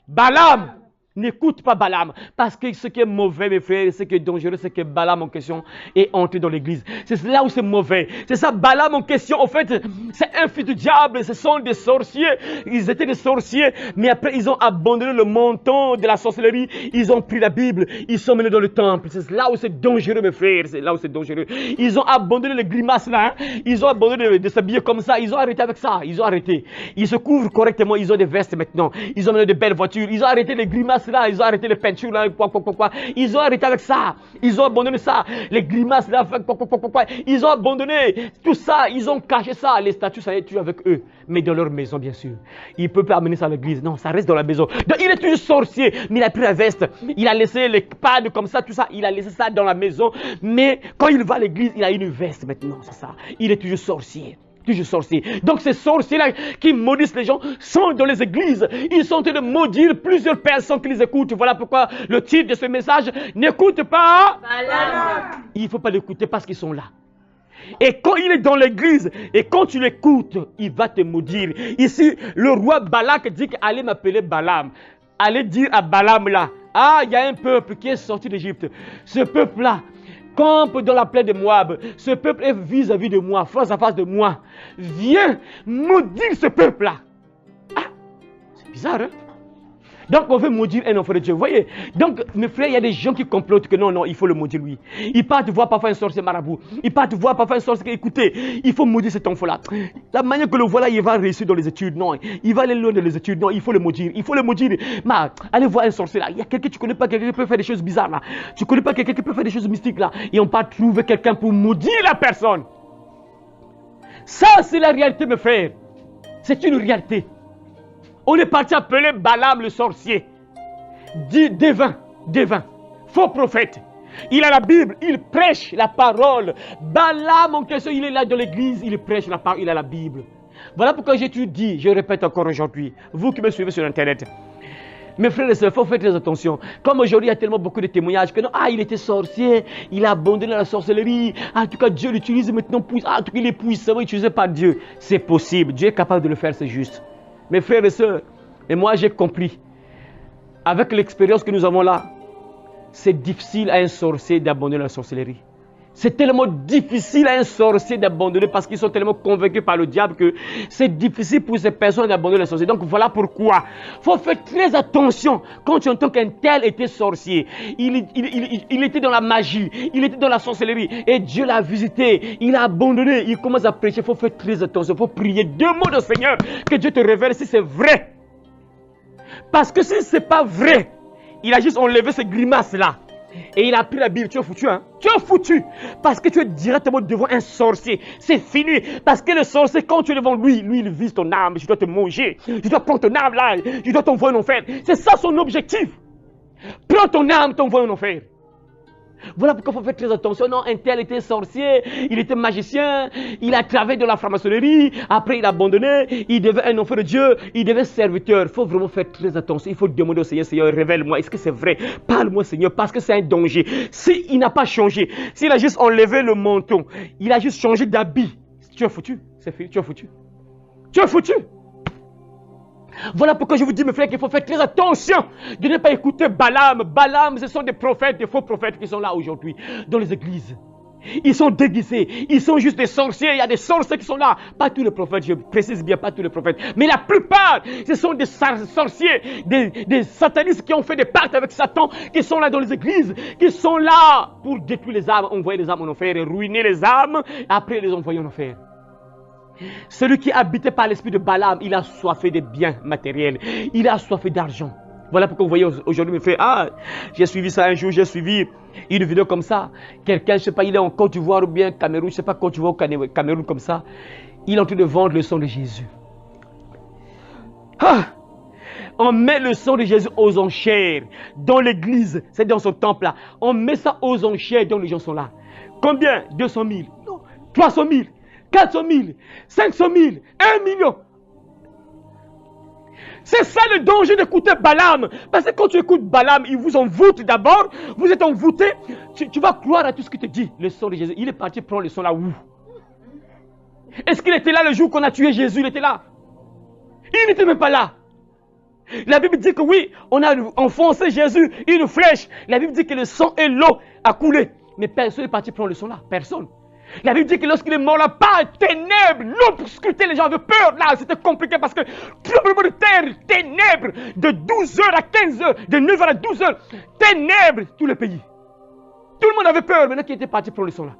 Balaam. N'écoute pas Balaam, parce que ce qui est mauvais, mes frères, ce qui est dangereux, c'est que Balaam en question est entré dans l'église. C'est là où c'est mauvais. C'est ça, Balaam en question, en fait, c'est un fils du diable, ce sont des sorciers. Ils étaient des sorciers, mais après, ils ont abandonné le menton de la sorcellerie, ils ont pris la Bible, ils sont menés dans le temple. C'est là où c'est dangereux, mes frères, c'est là où c'est dangereux. Ils ont abandonné les grimaces là, ils ont abandonné de s'habiller comme ça, ils ont arrêté avec ça, ils ont arrêté. Ils se couvrent correctement, ils ont des vestes maintenant, ils ont mené de belles voitures, ils ont arrêté les grimaces là, ils ont arrêté les peintures là, ils ont arrêté avec ça, ils ont abandonné ça, les grimaces là, ils ont abandonné tout ça, ils ont caché ça, les statues ça est toujours avec eux, mais dans leur maison bien sûr. Il ne peut pas amener ça à l'église, non, ça reste dans la maison. Donc il est toujours sorcier, mais il a pris la veste, il a laissé les pads comme ça, tout ça, il a laissé ça dans la maison, mais quand il va à l'église, il a une veste maintenant, c'est ça, il est toujours sorcier. Sorcier. Donc ces sorciers-là qui maudissent les gens sont dans les églises. Ils sont en train de maudire plusieurs personnes qui les écoutent. Voilà pourquoi le titre de ce message, n'écoute pas. Il ne faut pas l'écouter parce qu'ils sont là. Et quand il est dans l'église, et quand tu l'écoutes, il va te maudire. Ici, le roi Balak dit qu'allez m'appeler Balaam. Allez dire à Balaam là, il y a un peuple qui est sorti d'Égypte. Ce peuple-là campe dans la plaine de Moab. Ce peuple est vis-à-vis de moi, face à face de moi. Viens maudire ce peuple-là. C'est bizarre, hein? Donc on veut maudire un enfant de Dieu. Vous voyez? Donc mes frères, il y a des gens qui complotent que non, il faut le maudire lui. Ils partent voir parfois un sorcier marabout. Ils partent voir parfois un sorcier. Écoutez, il faut maudire cet enfant-là. La manière que le voilà, il va réussir dans les études. Non, il va aller loin dans les études. Non, il faut le maudire. Il faut le maudire. Mais allez voir un sorcier là. Il y a quelqu'un que tu connais pas, quelqu'un qui peut faire des choses bizarres là. Tu connais pas quelqu'un qui peut faire des choses mystiques là. Et on part trouver quelqu'un pour maudire la personne. Ça, c'est la réalité, mes frères. C'est une réalité. On est parti appeler Balaam le sorcier. Devin, faux prophète. Il a la Bible, il prêche la parole. Balaam en question, il est là dans l'église, il prêche la parole, il a la Bible. Voilà pourquoi j'ai tout dit, je répète encore aujourd'hui, vous qui me suivez sur Internet. Mes frères et sœurs, il faut faire très attention. Comme aujourd'hui, il y a tellement beaucoup de témoignages que non, il était sorcier, il a abandonné la sorcellerie. En tout cas, Dieu l'utilise maintenant, en tout cas, il est puissant, utilisé par Dieu. C'est possible, Dieu est capable de le faire, c'est juste. Mes frères et sœurs, et moi j'ai compris, avec l'expérience que nous avons là, c'est difficile à un sorcier d'abandonner la sorcellerie. C'est tellement difficile à un sorcier d'abandonner parce qu'ils sont tellement convaincus par le diable que c'est difficile pour ces personnes d'abandonner la sorcellerie. Donc voilà pourquoi il faut faire très attention quand tu entends qu'un tel était sorcier. Il était dans la magie, il était dans la sorcellerie et Dieu l'a visité, il a abandonné, il commence à prêcher. Il faut faire très attention, il faut prier, demande au Seigneur que Dieu te révèle si c'est vrai. Parce que si ce n'est pas vrai, il a juste enlevé ces grimaces là. Et il a pris la Bible. Tu es foutu, hein? Tu es foutu. Parce que tu es directement devant un sorcier. C'est fini. Parce que le sorcier, quand tu es devant lui, il vise ton âme. Je dois te manger. Je dois prendre ton âme là. Je dois t'envoyer en enfer. C'est ça son objectif. Prends ton âme, t'envoie en enfer. Voilà pourquoi il faut faire très attention. Non, un tel était sorcier, il était magicien, il a travaillé dans la franc-maçonnerie, après il a abandonné, il devait un enfant de Dieu, il devait serviteur. Il faut vraiment faire très attention. Il faut demander au Seigneur, Seigneur, révèle-moi, est-ce que c'est vrai? Parle-moi, Seigneur, parce que c'est un danger. S'il n'a pas changé, s'il a juste enlevé le menton, il a juste changé d'habit, tu es foutu, c'est fini, tu es foutu. Tu es foutu. Voilà pourquoi je vous dis, mes frères, qu'il faut faire très attention de ne pas écouter Balaam. Balaam, ce sont des prophètes, des faux prophètes qui sont là aujourd'hui dans les églises. Ils sont déguisés, ils sont juste des sorciers, il y a des sorciers qui sont là. Pas tous les prophètes, je précise bien, pas tous les prophètes. Mais la plupart, ce sont des sorciers, des satanistes qui ont fait des pactes avec Satan, qui sont là dans les églises, qui sont là pour détruire les âmes, envoyer les âmes en enfer et ruiner les âmes, après les envoyer en enfer. Celui qui est habité par l'esprit de Balaam, il a soifé de biens matériels. Il a soifé d'argent. Voilà pourquoi vous voyez aujourd'hui me fait, ah, j'ai suivi ça un jour, j'ai suivi une vidéo comme ça. Quelqu'un, je ne sais pas, il est en Côte d'Ivoire ou bien Cameroun, je ne sais pas, Côte d'Ivoire ou Cameroun comme ça. Il est en train de vendre le sang de Jésus. Ah! On met le sang de Jésus aux enchères dans l'église, c'est dans son temple là. On met ça aux enchères dont les gens sont là. Combien? 200 000, non, 300 000. 400 000, 500 000, 1 million. C'est ça le danger d'écouter Balaam. Parce que quand tu écoutes Balaam, il vous envoûte d'abord. Vous êtes envoûté. Tu vas croire à tout ce qu'il te dit. Le sang de Jésus. Il est parti prendre le sang là où? Est-ce qu'il était là le jour qu'on a tué Jésus? Il était là. Il n'était même pas là. La Bible dit que oui, on a enfoncé Jésus une flèche. La Bible dit que le sang et l'eau a coulé. Mais personne n'est parti prendre le sang là. Personne. La Bible dit que lorsqu'il est mort là, pas ténèbres, l'obscurité, les gens avaient peur. Là, c'était compliqué parce que tremblement de terre, ténèbres, de 12h à 15h, de 9h à 12h, ténèbres, tout le pays. Tout le monde avait peur. Maintenant, qui était parti prendre le sang là?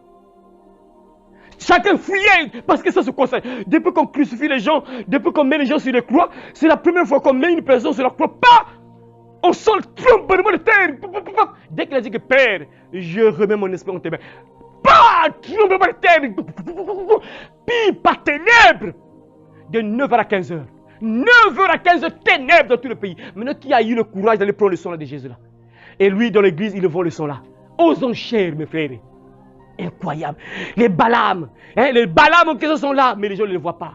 Chacun fuyait parce que ça se concerne. Depuis qu'on crucifie les gens, depuis qu'on met les gens sur les croix, c'est la première fois qu'on met une personne sur la croix. Pas! On sent le tremblement de terre. Dès qu'il a dit que Père, je remets mon esprit en tes mains. Pas tremblement de terre, puis par ténèbres, de 9h à 15h. 9h à 15h, ténèbres dans tout le pays. Maintenant, qui a eu le courage d'aller prendre le sang là de Jésus là? Et lui, dans l'église, il vend le sang là. Aux enchères, mes frères. Incroyable. Les Balaam, hein, les Balaam en question sont là, mais les gens ne les voient pas.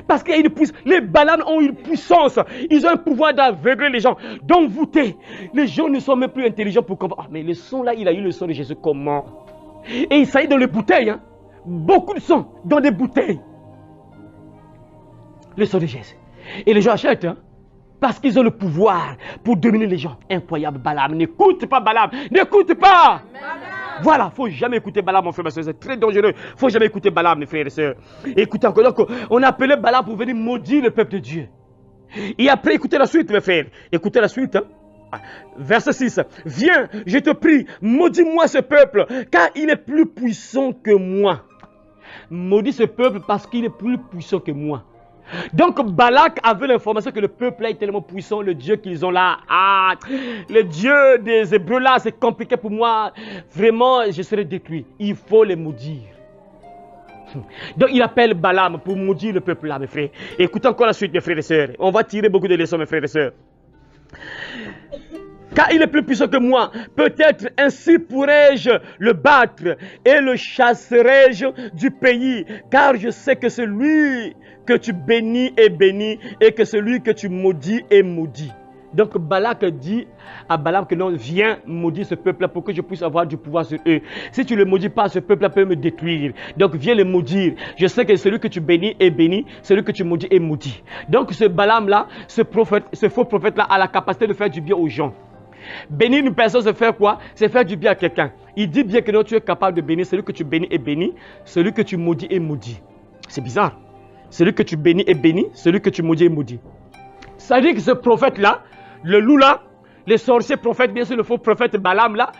Parce qu'il y a une puissance. Les Balaam ont une puissance. Ils ont un pouvoir d'aveugler les gens, d'envoûter. Les gens ne sont même plus intelligents pour comprendre. Ah, mais le sang là, il a eu le sang de Jésus. Comment? Et ça y est dans les bouteilles. Hein? Beaucoup de sang dans des bouteilles. Le sang de Jésus. Et les gens achètent. Hein? Parce qu'ils ont le pouvoir pour dominer les gens. Incroyable Balaam. N'écoute pas Balaam. N'écoute pas. Voilà, il ne faut jamais écouter Balaam, mon frère, ma soeur. C'est très dangereux. Il ne faut jamais écouter Balaam, mes frères et sœurs. Écoutez encore. Donc, on a appelé Balaam pour venir maudire le peuple de Dieu. Et après, écoutez la suite, mes frères. Écoutez la suite. Hein? Verset 6. Viens, je te prie, maudis-moi ce peuple, car il est plus puissant que moi. Maudis ce peuple parce qu'il est plus puissant que moi. Donc Balak avait l'information que le peuple là est tellement puissant, le Dieu qu'ils ont là, ah, le Dieu des Hébreux là, c'est compliqué pour moi, vraiment je serai détruit, il faut les maudire. Donc il appelle Balaam pour maudire le peuple là, mes frères. Écoutez encore la suite, mes frères et sœurs, on va tirer beaucoup de leçons, mes frères et sœurs. Car il est plus puissant que moi, peut-être ainsi pourrais-je le battre et le chasserai-je du pays, car je sais que celui que tu bénis est béni et que celui que tu maudis est maudit. Donc Balak dit à Balaam que non, viens maudire ce peuple-là pour que je puisse avoir du pouvoir sur eux. Si tu ne le maudis pas, ce peuple-là peut me détruire. Donc viens le maudire. Je sais que celui que tu bénis est béni, celui que tu maudis est maudit. Donc ce Balaam-là, ce faux prophète-là a la capacité de faire du bien aux gens. Bénir une personne, c'est faire quoi? C'est faire du bien à quelqu'un. Il dit bien que non, tu es capable de bénir. Celui que tu bénis est béni, celui que tu maudis est maudit. C'est bizarre. Celui que tu bénis est béni, celui que tu maudis est maudit. Ça veut dire que ce prophète-là, le loup là, les sorciers prophètes, bien sûr le faux prophète Balaam là,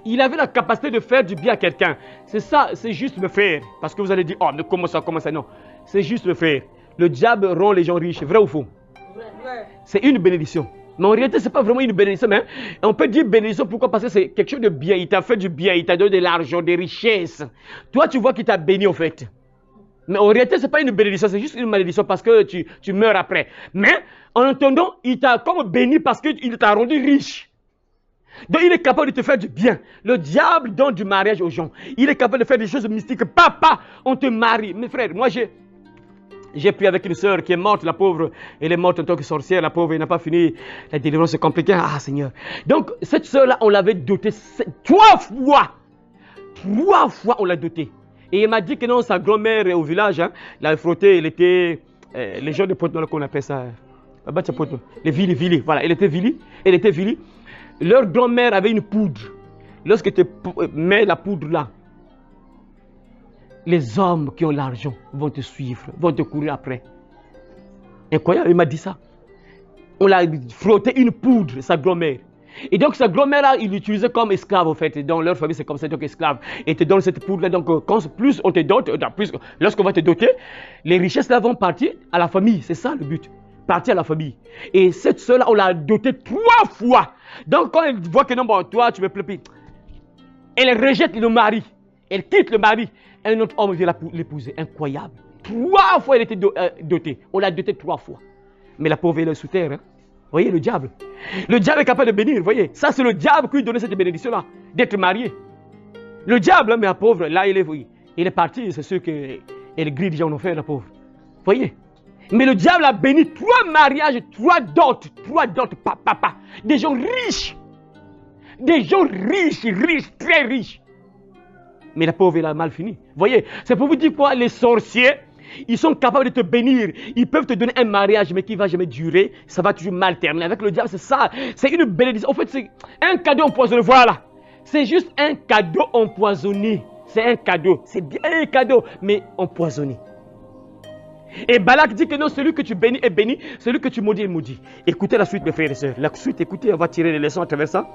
il avait la capacité de faire du bien à quelqu'un. C'est ça, c'est juste me faire. Parce que vous allez dire, oh mais comment ça, non. C'est juste me faire. Le diable rend les gens riches, vrai ou faux? C'est une bénédiction. Mais en réalité, ce n'est pas vraiment une bénédiction. Mais on peut dire bénédiction, pourquoi? Parce que c'est quelque chose de bien. Il t'a fait du bien, il t'a donné de l'argent, des richesses. Toi, tu vois qu'il t'a béni en fait. Mais en réalité, ce n'est pas une bénédiction, c'est juste une malédiction parce que tu meurs après. Mais en entendant, il t'a comme béni parce qu'il t'a rendu riche. Donc il est capable de te faire du bien. Le diable donne du mariage aux gens. Il est capable de faire des choses mystiques. Papa, on te marie. Mes frères, moi j'ai prié avec une sœur qui est morte, la pauvre. Elle est morte en tant que sorcière, la pauvre, elle n'a pas fini. La délivrance est compliquée. Ah Seigneur. Donc cette sœur-là, on l'avait dotée 3 fois. 3 fois on l'a dotée. Et elle m'a dit que non, sa grand-mère au village, hein, l'a frottée, elle était, les gens de Pointe-Noire qu'on appelle ça, les Vili, voilà, elle était Vili. Leur grand-mère avait une poudre. Lorsque tu mets la poudre là, les hommes qui ont l'argent vont te suivre, vont te courir après. Incroyable, il m'a dit ça. On l'a frotté une poudre, sa grand-mère. Et donc sa grand-mère, il l'utilisait comme esclave en fait. Dans leur famille, c'est comme ça, donc esclave. Et te donne cette poudre-là. Donc plus on te dote, lorsqu'on va te doter, les richesses là vont partir à la famille. C'est ça le but. Partir à la famille. Et cette soeur-là, on l'a dotée 3 fois. Donc quand elle voit que non, bon, toi, tu me plais plus, elle rejette le mari. Elle quitte le mari. Un autre homme vient l'épouser. Incroyable. 3 fois elle était dotée. On l'a dotée 3 fois. Mais la pauvre, elle est sous terre. Hein? Vous voyez le diable. Le diable est capable de bénir, vous voyez. Ça, c'est le diable qui lui donnait cette bénédiction-là, d'être marié. Le diable, mais la pauvre, là, il est parti, c'est sûr qu'elle grille déjà en enfer, la pauvre. Vous voyez. Mais le diable a béni 3 mariages, 3 dots, papa. Des gens riches. Des gens riches, très riches. Mais la pauvre, elle a mal fini. Vous voyez, c'est pour vous dire quoi, les sorciers, ils sont capables de te bénir. Ils peuvent te donner un mariage, mais qui ne va jamais durer. Ça va toujours mal terminer. Avec le diable, c'est ça. C'est une bénédiction. En fait, c'est un cadeau empoisonné. Voilà. C'est juste un cadeau empoisonné. C'est un cadeau. C'est bien un cadeau, mais empoisonné. Et Balak dit que non, celui que tu bénis est béni. Celui que tu maudis est maudit. Écoutez la suite, mes frères et sœurs. La suite, écoutez, on va tirer les leçons à travers ça.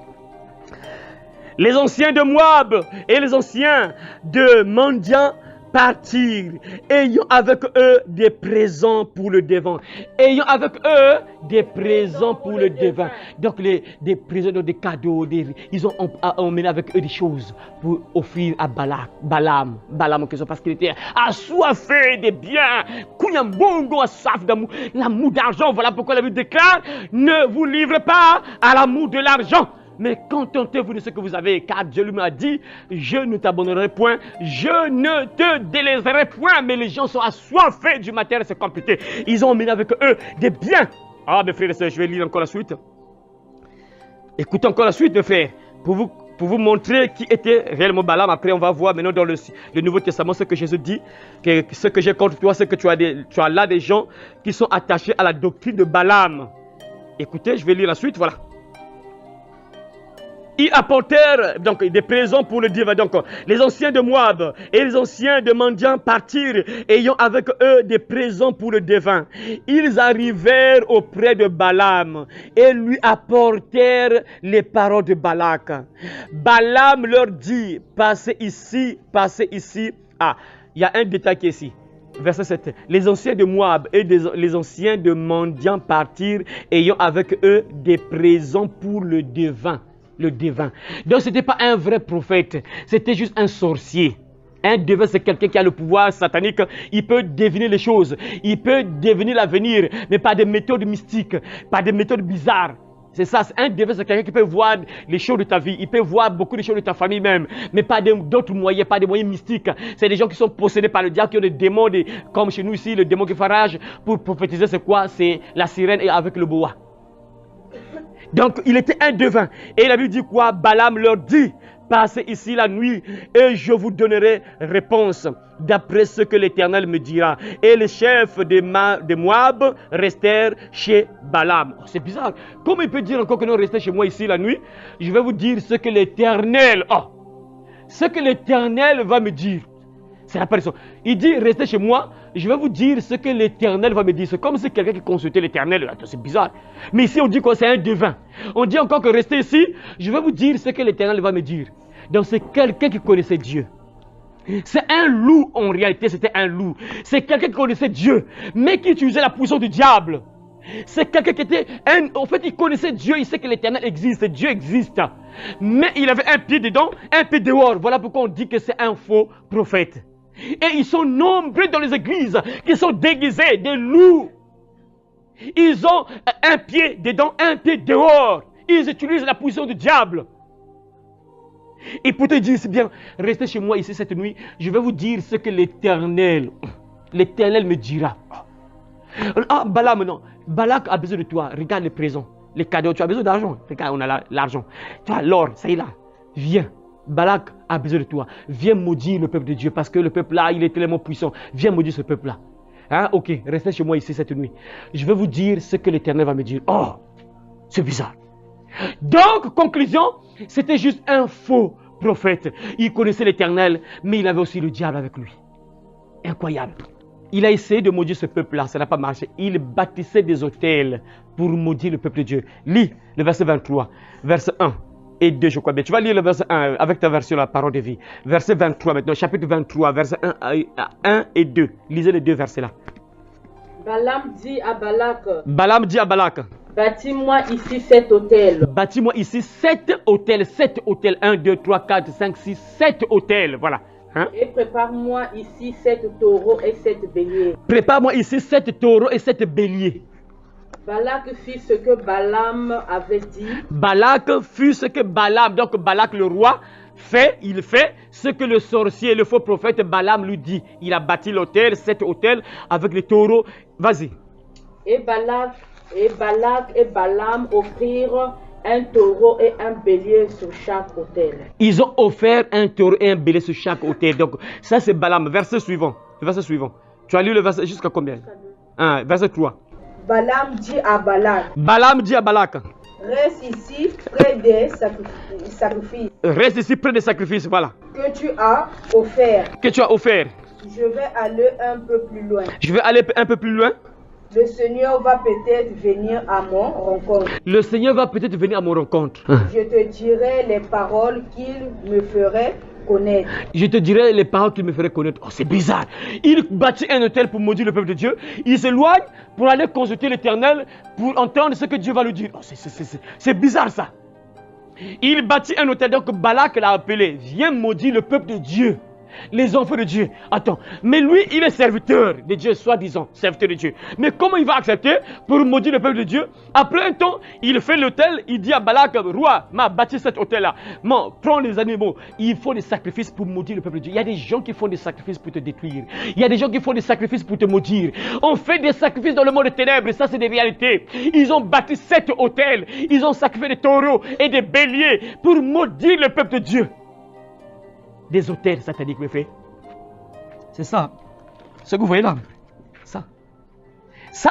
Les anciens de Moab et les anciens de Madian partirent, ayant avec eux des présents pour le devin. Ayant avec eux des présents pour le devin. Donc des présents, des cadeaux, ils ont emmené avec eux des choses pour offrir à Balaam, parce qu'il était assoiffé des biens. Kounyambongo a soif d'amour, l'amour d'argent. Voilà pourquoi la Bible déclare, ne vous livrez pas à l'amour de l'argent. Mais contentez-vous de ce que vous avez, car Dieu lui m'a dit, je ne t'abandonnerai point, je ne te délaisserai point. Mais les gens sont assoiffés du matériel, c'est compliqué. Ils ont emmené avec eux des biens. Ah, mes frères et sœurs, je vais lire encore la suite. Écoutez encore la suite, mes frères, pour vous montrer qui était réellement Balaam. Après, on va voir maintenant dans le Nouveau Testament ce que Jésus dit, que ce que j'ai contre toi, c'est que tu as là des gens qui sont attachés à la doctrine de Balaam. Écoutez, je vais lire la suite, voilà. Ils apportèrent donc des présents pour le divin. Donc les anciens de Moab et les anciens de Madian partirent, ayant avec eux des présents pour le divin. Ils arrivèrent auprès de Balaam et lui apportèrent les paroles de Balak. Balaam leur dit, passez ici. Ah, il y a un détail qui est ici. Verset 7. Les anciens de Moab et les anciens de Madian partirent, ayant avec eux des présents pour le divin. Le devin. Donc ce n'était pas un vrai prophète, c'était juste un sorcier. Un devin, c'est quelqu'un qui a le pouvoir satanique. Il peut deviner les choses, il peut deviner l'avenir, mais pas des méthodes mystiques, pas des méthodes bizarres. C'est ça, un devin, c'est quelqu'un qui peut voir les choses de ta vie, il peut voir beaucoup de choses de ta famille même, mais pas d'autres moyens, pas des moyens mystiques. C'est des gens qui sont possédés par le diable, qui ont des démons, comme chez nous ici, le démon qui fait rage. Pour prophétiser, c'est quoi? C'est la sirène et avec le boa. Donc, il était un devin. Et la Bible dit quoi? Balaam leur dit, passez ici la nuit et je vous donnerai réponse d'après ce que l'Éternel me dira. Et les chefs de Moab restèrent chez Balaam. Oh, c'est bizarre. Comment il peut dire encore que non, restez chez moi ici la nuit? Je vais vous dire ce que l'Éternel, ce que l'Éternel va me dire. C'est l'apparition. Il dit, restez chez moi, je vais vous dire ce que l'Éternel va me dire. C'est comme si quelqu'un qui consultait l'Éternel. C'est bizarre. Mais ici, on dit que c'est un devin. On dit encore que restez ici, je vais vous dire ce que l'Éternel va me dire. Donc, c'est quelqu'un qui connaissait Dieu. C'est un loup, en réalité, c'était un loup. C'est quelqu'un qui connaissait Dieu, mais qui utilisait la puissance du diable. C'est quelqu'un qui était... En fait, il connaissait Dieu, il sait que l'Éternel existe, Dieu existe. Mais il avait un pied dedans, un pied dehors. Voilà pourquoi on dit que c'est un faux prophète. Et ils sont nombreux dans les églises qui sont déguisés, des loups. Ils ont un pied dedans, un pied dehors. Ils utilisent la position du diable. Et pour te dire, c'est bien, restez chez moi ici cette nuit. Je vais vous dire ce que l'Éternel me dira. Ah, Balaam, non. Balak a besoin de toi. Regarde les présents, les cadeaux. Tu as besoin d'argent. Regarde, on a l'argent. Tu as l'or, ça y est là. Viens. Balak a besoin de toi. Viens maudire le peuple de Dieu parce que le peuple là, il est tellement puissant. Viens maudire ce peuple là. Hein? Ok, restez chez moi ici cette nuit. Je vais vous dire ce que l'Éternel va me dire. Oh, c'est bizarre. Donc, conclusion, c'était juste un faux prophète. Il connaissait l'Éternel, mais il avait aussi le diable avec lui. Incroyable. Il a essayé de maudire ce peuple-là, ça n'a pas marché. Il bâtissait des autels pour maudire le peuple de Dieu. Lis le verset 23, verset 1 et 2, je crois bien. Tu vas lire le verset 1 avec ta version, la parole de vie. Verset 23 maintenant, chapitre 23, verset 1 et 2. Lisez les deux versets-là. Balaam dit à Balak. Bâtis-moi ici 7 hôtels. Bâtis-moi ici 7 hôtels. 7 hôtels. 1, 2, 3, 4, 5, 6, 7 hôtels. Voilà. Hein? Et prépare-moi ici 7 taureaux et 7 béliers. Prépare-moi ici 7 taureaux et 7 béliers. Balak fit ce que Balaam avait dit. Balak fit ce que Balaam, donc Balak le roi, il fait ce que le sorcier, le faux prophète Balaam lui dit. Il a bâti l'hôtel, 7 hôtels avec les taureaux. Vas-y. Et Balak et Balaam offrirent un taureau et un bélier sur chaque hôtel. Ils ont offert un taureau et un bélier sur chaque hôtel. Donc, ça c'est Balaam. Verset suivant. Le verset suivant. Tu as lu le verset jusqu'à combien? Verset 3. Balaam dit à Balak. Reste ici près des sacrifices. Reste ici près des sacrifices, voilà. Que tu as offert. Je vais aller un peu plus loin. Le Seigneur va peut-être venir à mon rencontre. Je te dirai les paroles qu'il me ferait connaître. Oh, c'est bizarre. Il bâtit un hôtel pour maudire le peuple de Dieu. Il s'éloigne pour aller consulter l'Éternel pour entendre ce que Dieu va lui dire. Oh, c'est bizarre ça. Il bâtit un hôtel. Donc Balak l'a appelé. Viens maudire le peuple de Dieu. Les enfants de Dieu. Attends, mais lui, il est serviteur de Dieu, soi-disant, serviteur de Dieu. Mais comment il va accepter pour maudire le peuple de Dieu? Après un temps, il fait l'hôtel, il dit à Balak, roi, m'a bâti cet hôtel-là. Non, prends les animaux. Il faut des sacrifices pour maudire le peuple de Dieu. Il y a des gens qui font des sacrifices pour te détruire. Il y a des gens qui font des sacrifices pour te maudire. On fait des sacrifices dans le monde des ténèbres, ça c'est des réalités. Ils ont bâti 7 hôtels. Ils ont sacrifié des taureaux et des béliers pour maudire le peuple de Dieu. Des hôtels sataniques, mes frères. C'est ça. Ce que vous voyez là. Ça,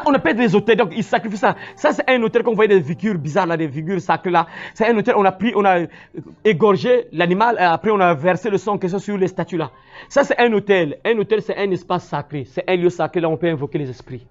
on appelle des hôtels. Donc, ils sacrifient ça. Ça, c'est un hôtel qu'on voyait des figures bizarres là, des figures sacrées là. C'est un hôtel, on a égorgé l'animal, et après on a versé le sang sur les statues là. Ça, c'est un hôtel. Un hôtel, c'est un espace sacré. C'est un lieu sacré là où on peut invoquer les esprits.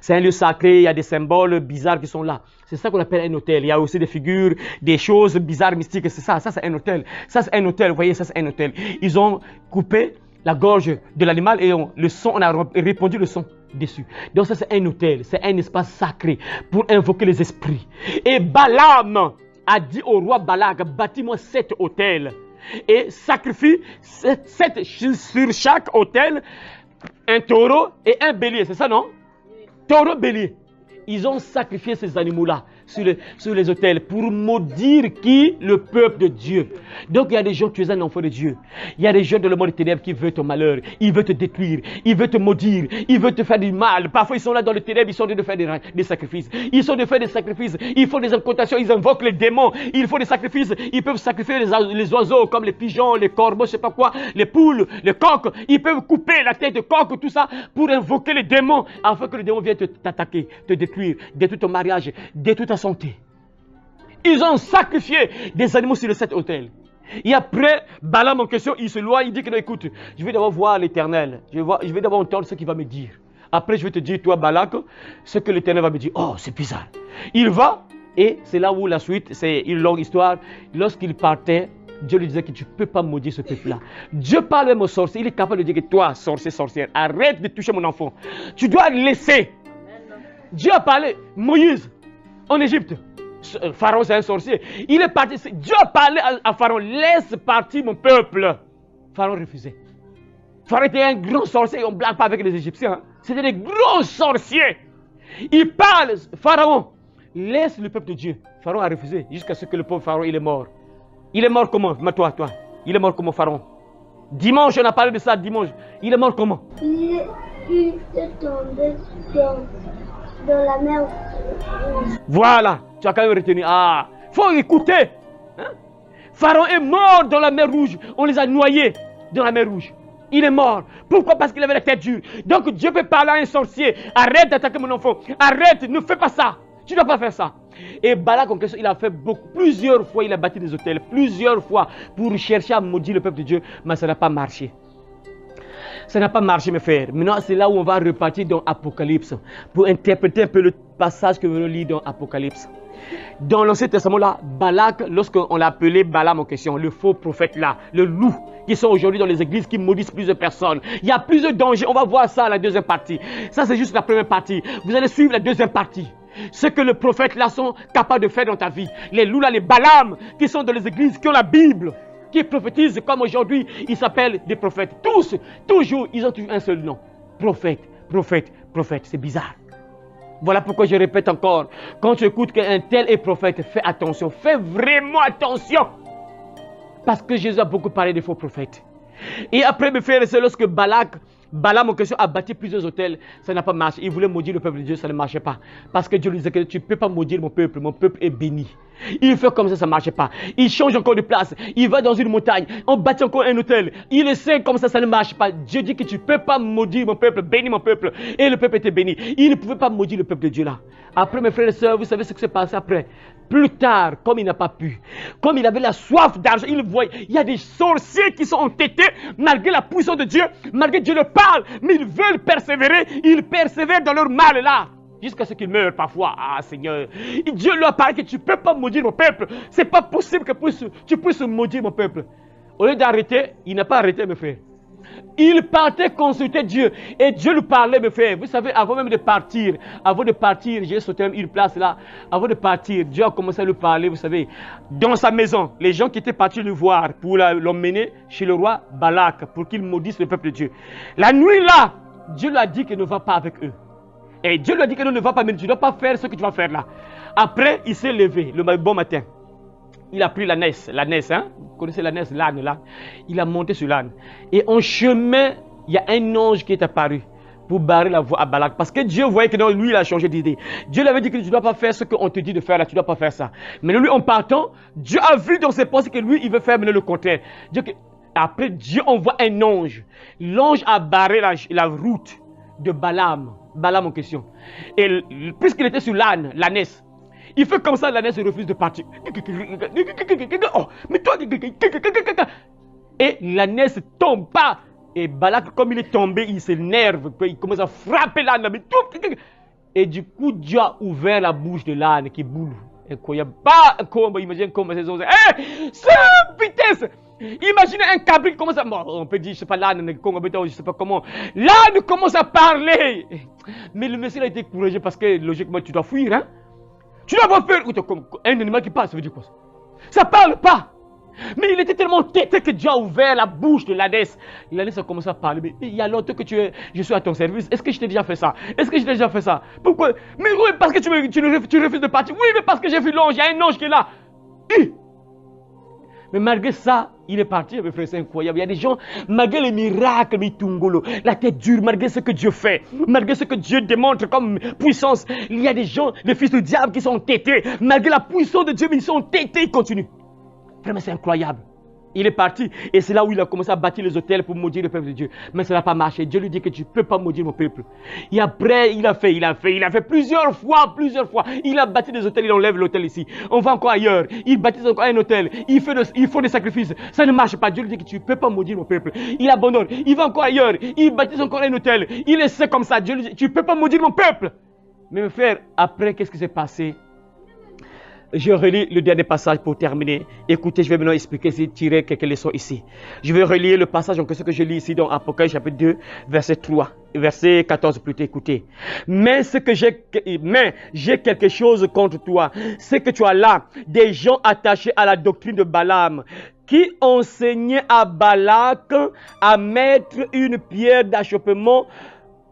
C'est un lieu sacré, il y a des symboles bizarres qui sont là. C'est ça qu'on appelle un hôtel. Il y a aussi des figures, des choses bizarres, mystiques. C'est ça, c'est un hôtel. Ça, c'est un hôtel. Vous voyez, ça, c'est un hôtel. Ils ont coupé la gorge de l'animal et le son, on a répandu le son dessus. Donc ça, c'est un hôtel. C'est un espace sacré pour invoquer les esprits. Et Balaam a dit au roi Balak, bâtis-moi 7 hôtels et sacrifie 7 sur chaque hôtel un taureau et un bélier. C'est ça, non? Taureau, bélier. Ils ont sacrifié ces animaux-là sur les autels pour maudire qui? Le peuple de Dieu. Donc il y a des gens, tu es un enfant de Dieu. Il y a des gens dans le monde des ténèbres qui veulent ton malheur. Ils veulent te détruire. Ils veulent te maudire. Ils veulent te faire du mal. Parfois ils sont là dans les ténèbres, ils sont en train de faire des sacrifices. Ils sont en train de faire des sacrifices. Ils font des incantations, ils invoquent les démons. Ils font des sacrifices. Ils peuvent sacrifier les oiseaux comme les pigeons, les corbeaux, je sais pas quoi, les poules, les coqs. Ils peuvent couper la tête de coq, tout ça, pour invoquer les démons, afin que les démons viennent t'attaquer, te détruire, détruire ton mariage, détruire ta santé. Ils ont sacrifié des animaux sur les 7 hôtels. Et après, Balaam en question, il se loin, il dit que non, écoute, je vais d'abord voir l'Éternel. Je vais d'abord entendre ce qu'il va me dire. Après, je vais te dire, toi, Balak, ce que l'Éternel va me dire. Oh, c'est bizarre. Il va, et c'est là où la suite, c'est une longue histoire. Lorsqu'il partait, Dieu lui disait que tu ne peux pas maudire ce peuple-là. Dieu parle même aux sorciers. Il est capable de dire que toi, sorcier, sorcière, arrête de toucher mon enfant. Tu dois laisser. Dieu a parlé, Moïse, en Égypte. Pharaon, c'est un sorcier. Il est parti. Dieu a parlé à Pharaon, laisse partir mon peuple. Pharaon refusait. Pharaon était un grand sorcier. On ne blague pas avec les Égyptiens. Hein. C'était des gros sorciers. Il parle, Pharaon, laisse le peuple de Dieu. Pharaon a refusé jusqu'à ce que le pauvre Pharaon, il est mort. Il est mort comment? Toi. Il est mort comment, Pharaon? Dimanche, on a parlé de ça, dimanche. Il est mort comment? Il est tombé dans la mer Rouge. Voilà, tu as quand même retenu. Ah, faut écouter. Hein? Pharaon est mort dans la mer Rouge. On les a noyés dans la mer Rouge. Il est mort. Pourquoi? Parce qu'il avait la tête dure. Donc Dieu peut parler à un sorcier. Arrête d'attaquer mon enfant. Arrête, ne fais pas ça. Tu ne dois pas faire ça. Et Balak, en question, il a fait plusieurs fois, il a bâti des hôtels, plusieurs fois, pour chercher à maudire le peuple de Dieu, mais ça n'a pas marché. Ça n'a pas marché, mes frères. Maintenant, c'est là où on va repartir dans Apocalypse, pour interpréter un peu le passage que nous lisons dans Apocalypse. Dans l'Ancien Testament, là, Balak, lorsqu'on l'a appelé Balaam en question, le faux prophète là, le loup, qui sont aujourd'hui dans les églises, qui maudissent plusieurs personnes. Il y a plusieurs dangers, on va voir ça à la deuxième partie. Ça, c'est juste la première partie. Vous allez suivre la deuxième partie. Ce que les prophètes là sont capables de faire dans ta vie. Les loups là, les Balaam, qui sont dans les églises, qui ont la Bible, qui prophétisent comme aujourd'hui, ils s'appellent des prophètes. Tous, toujours, ils ont toujours un seul nom. Prophète, prophète, prophète. C'est bizarre. Voilà pourquoi je répète encore. Quand tu écoutes qu'un tel est prophète, fais attention. Fais vraiment attention. Parce que Jésus a beaucoup parlé des faux prophètes. Et après, mes frères et sœurs, lorsque Balaam en question a bâti plusieurs hôtels, ça n'a pas marché. Il voulait maudire le peuple de Dieu, ça ne marchait pas. Parce que Dieu lui disait que tu ne peux pas maudire mon peuple est béni. Il fait comme ça ne marchait pas. Il change encore de place, il va dans une montagne, on bâtit encore un hôtel. Il essaie comme ça ne marche pas. Dieu dit que tu ne peux pas maudire mon peuple, bénir mon peuple. Et le peuple était béni. Il ne pouvait pas maudire le peuple de Dieu là. Après, mes frères et sœurs, vous savez ce qui s'est passé après? Plus tard, comme il n'a pas pu, comme il avait la soif d'argent, il voyait, il y a des sorciers qui sont entêtés, malgré la puissance de Dieu, malgré Dieu leur parle, mais ils veulent persévérer, ils persévèrent dans leur mal là, jusqu'à ce qu'ils meurent parfois. Ah Seigneur, et Dieu leur parle que tu ne peux pas maudire mon peuple, c'est pas possible que tu puisses maudire mon peuple. Au lieu d'arrêter, il n'a pas arrêté, mes frères. Il partait consulter Dieu et Dieu lui parlait, mes frères. Vous savez, avant même de partir, j'ai sauté une place là. Avant de partir, Dieu a commencé à lui parler, vous savez, dans sa maison. Les gens qui étaient partis le voir pour l'emmener chez le roi Balak pour qu'il maudisse le peuple de Dieu. La nuit là, Dieu lui a dit qu'il ne va pas avec eux. Et Dieu lui a dit que non, ne va pas, mais tu ne dois pas faire ce que tu vas faire là. Après, il s'est levé le bon matin. Il a pris l'âne, hein? Vous connaissez l'âne, l'âne là. Il a monté sur l'âne. Et en chemin, il y a un ange qui est apparu pour barrer la voie à Balak. Parce que Dieu voyait que non, lui, il a changé d'idée. Dieu lui avait dit que tu ne dois pas faire ce qu'on te dit de faire là, tu ne dois pas faire ça. Mais lui, en partant, Dieu a vu dans ses pensées que lui, il veut faire le contraire. Après, Dieu envoie un ange. L'ange a barré la route de Balaam en question. Et puisqu'il était sur l'ânesse, il fait comme ça, l'ânesse refuse de partir. Oh, mais toi, et l'ânesse tombe pas. Et Balak, comme il est tombé, il s'énerve. Il commence à frapper l'âne. Et du coup, Dieu a ouvert la bouche de l'âne qui boule. Incroyable. Imagine comment c'est ça. C'est vitesse. Imaginez un cabri qui commence à... Bon, on peut dire, je ne sais pas, l'âne, je ne sais pas comment. L'âne commence à parler. Mais le monsieur a été découragé parce que logiquement, tu dois fuir. Hein? Tu dois avoir peur. Un animal qui parle, ça veut dire quoi? Ça ne parle pas. Mais il était tellement têté que Dieu a ouvert la bouche de l'ânesse. L'ânesse a commencé à parler. Mais il y a longtemps que je suis à ton service. Est-ce que je t'ai déjà fait ça? Est-ce que je t'ai déjà fait ça? Pourquoi? Mais oui, parce que tu refuses de partir. Oui, mais parce que j'ai vu l'ange. Il y a un ange qui est là. Mais malgré ça, il est parti, mes frères, c'est incroyable. Il y a des gens, malgré les miracles, la tête dure, malgré ce que Dieu fait, malgré ce que Dieu démontre comme puissance, il y a des gens, les fils du diable qui sont entêtés, malgré la puissance de Dieu, mais ils sont entêtés, ils continuent. Vraiment, c'est incroyable. Il est parti et c'est là où il a commencé à bâtir les hôtels pour maudire le peuple de Dieu. Mais ça n'a pas marché. Dieu lui dit que tu ne peux pas maudire mon peuple. Et après, il a fait plusieurs fois. Il a bâti des hôtels, il enlève l'hôtel ici. On va encore ailleurs. Il bâtit encore un hôtel. Il faut des sacrifices. Ça ne marche pas. Dieu lui dit que tu ne peux pas maudire mon peuple. Il abandonne. Il va encore ailleurs. Il bâtit encore un hôtel. Il essaie comme ça. Dieu lui dit, tu ne peux pas maudire mon peuple. Mais mes frères, après, qu'est-ce qui s'est passé? Je relis le dernier passage pour terminer. Écoutez, je vais maintenant expliquer, tirer quelques leçons ici. Je vais relire le passage en question que je lis ici dans Apocalypse chapitre 2, verset 3, verset 14 plutôt. Écoutez. Mais j'ai quelque chose contre toi. C'est que tu as là des gens attachés à la doctrine de Balaam, qui enseignaient à Balak à mettre une pierre d'achoppement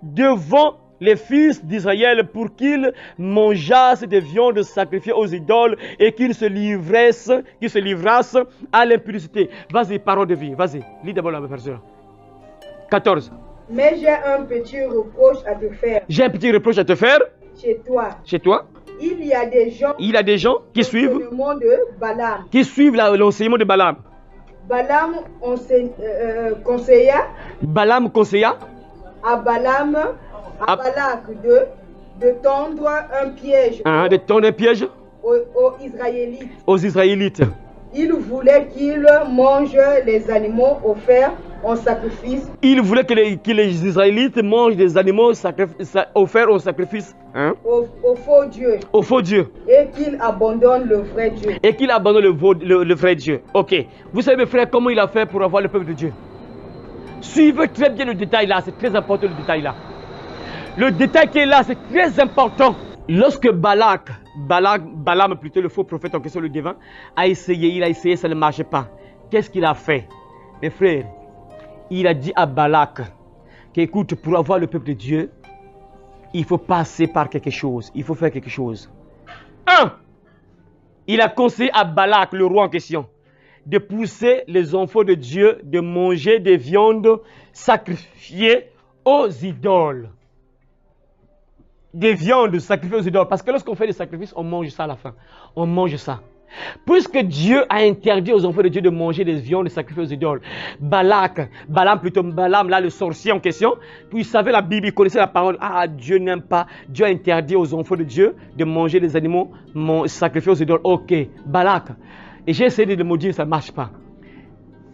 devant les fils d'Israël pour qu'ils mangeassent des viandes sacrifiées aux idoles et qu'ils se livrassent à l'impudicité. Vas-y, parole de vie, vas-y, lis d'abord la version. 14. Mais j'ai un petit reproche à te faire. J'ai un petit reproche à te faire. Chez toi. Chez toi. Il y a des gens qui suivent l'enseignement de Balaam. Qui suivent l'enseignement de Balaam. Balaam conseilla. Balaam conseilla. À Balak de tendre un piège. De tendre un piège. Aux Israélites. Aux Israélites. Il voulait qu'ils mangent les animaux offerts en sacrifice. Il voulait que les Israélites mangent des animaux offerts en sacrifice. Au faux Dieu. Au faux Dieu. Et qu'ils abandonnent le vrai Dieu. Et qu'il abandonne le vrai Dieu. Ok. Vous savez, mes frères, comment il a fait pour avoir le peuple de Dieu? Suivez très bien le détail là. C'est très important le détail là. Le détail qui est là, c'est très important. Lorsque Balaam plutôt le faux prophète en question, le divin, il a essayé, ça ne marchait pas. Qu'est-ce qu'il a fait? Mes frères, il a dit à Balak qu'écoute, pour avoir le peuple de Dieu, il faut passer par quelque chose, il faut faire quelque chose. Il a conseillé à Balak, le roi en question, de pousser les enfants de Dieu de manger des viandes sacrifiées aux idoles. Des viandes sacrifiées aux idoles. Parce que lorsqu'on fait des sacrifices, on mange ça à la fin. On mange ça. Puisque Dieu a interdit aux enfants de Dieu de manger des viandes sacrifiées aux idoles, Balaam, là, le sorcier en question, puis il savait la Bible, il connaissait la parole. Dieu n'aime pas. Dieu a interdit aux enfants de Dieu de manger des animaux sacrifiés aux idoles. Ok, Balak. Et j'ai essayé de me dire, ça ne marche pas.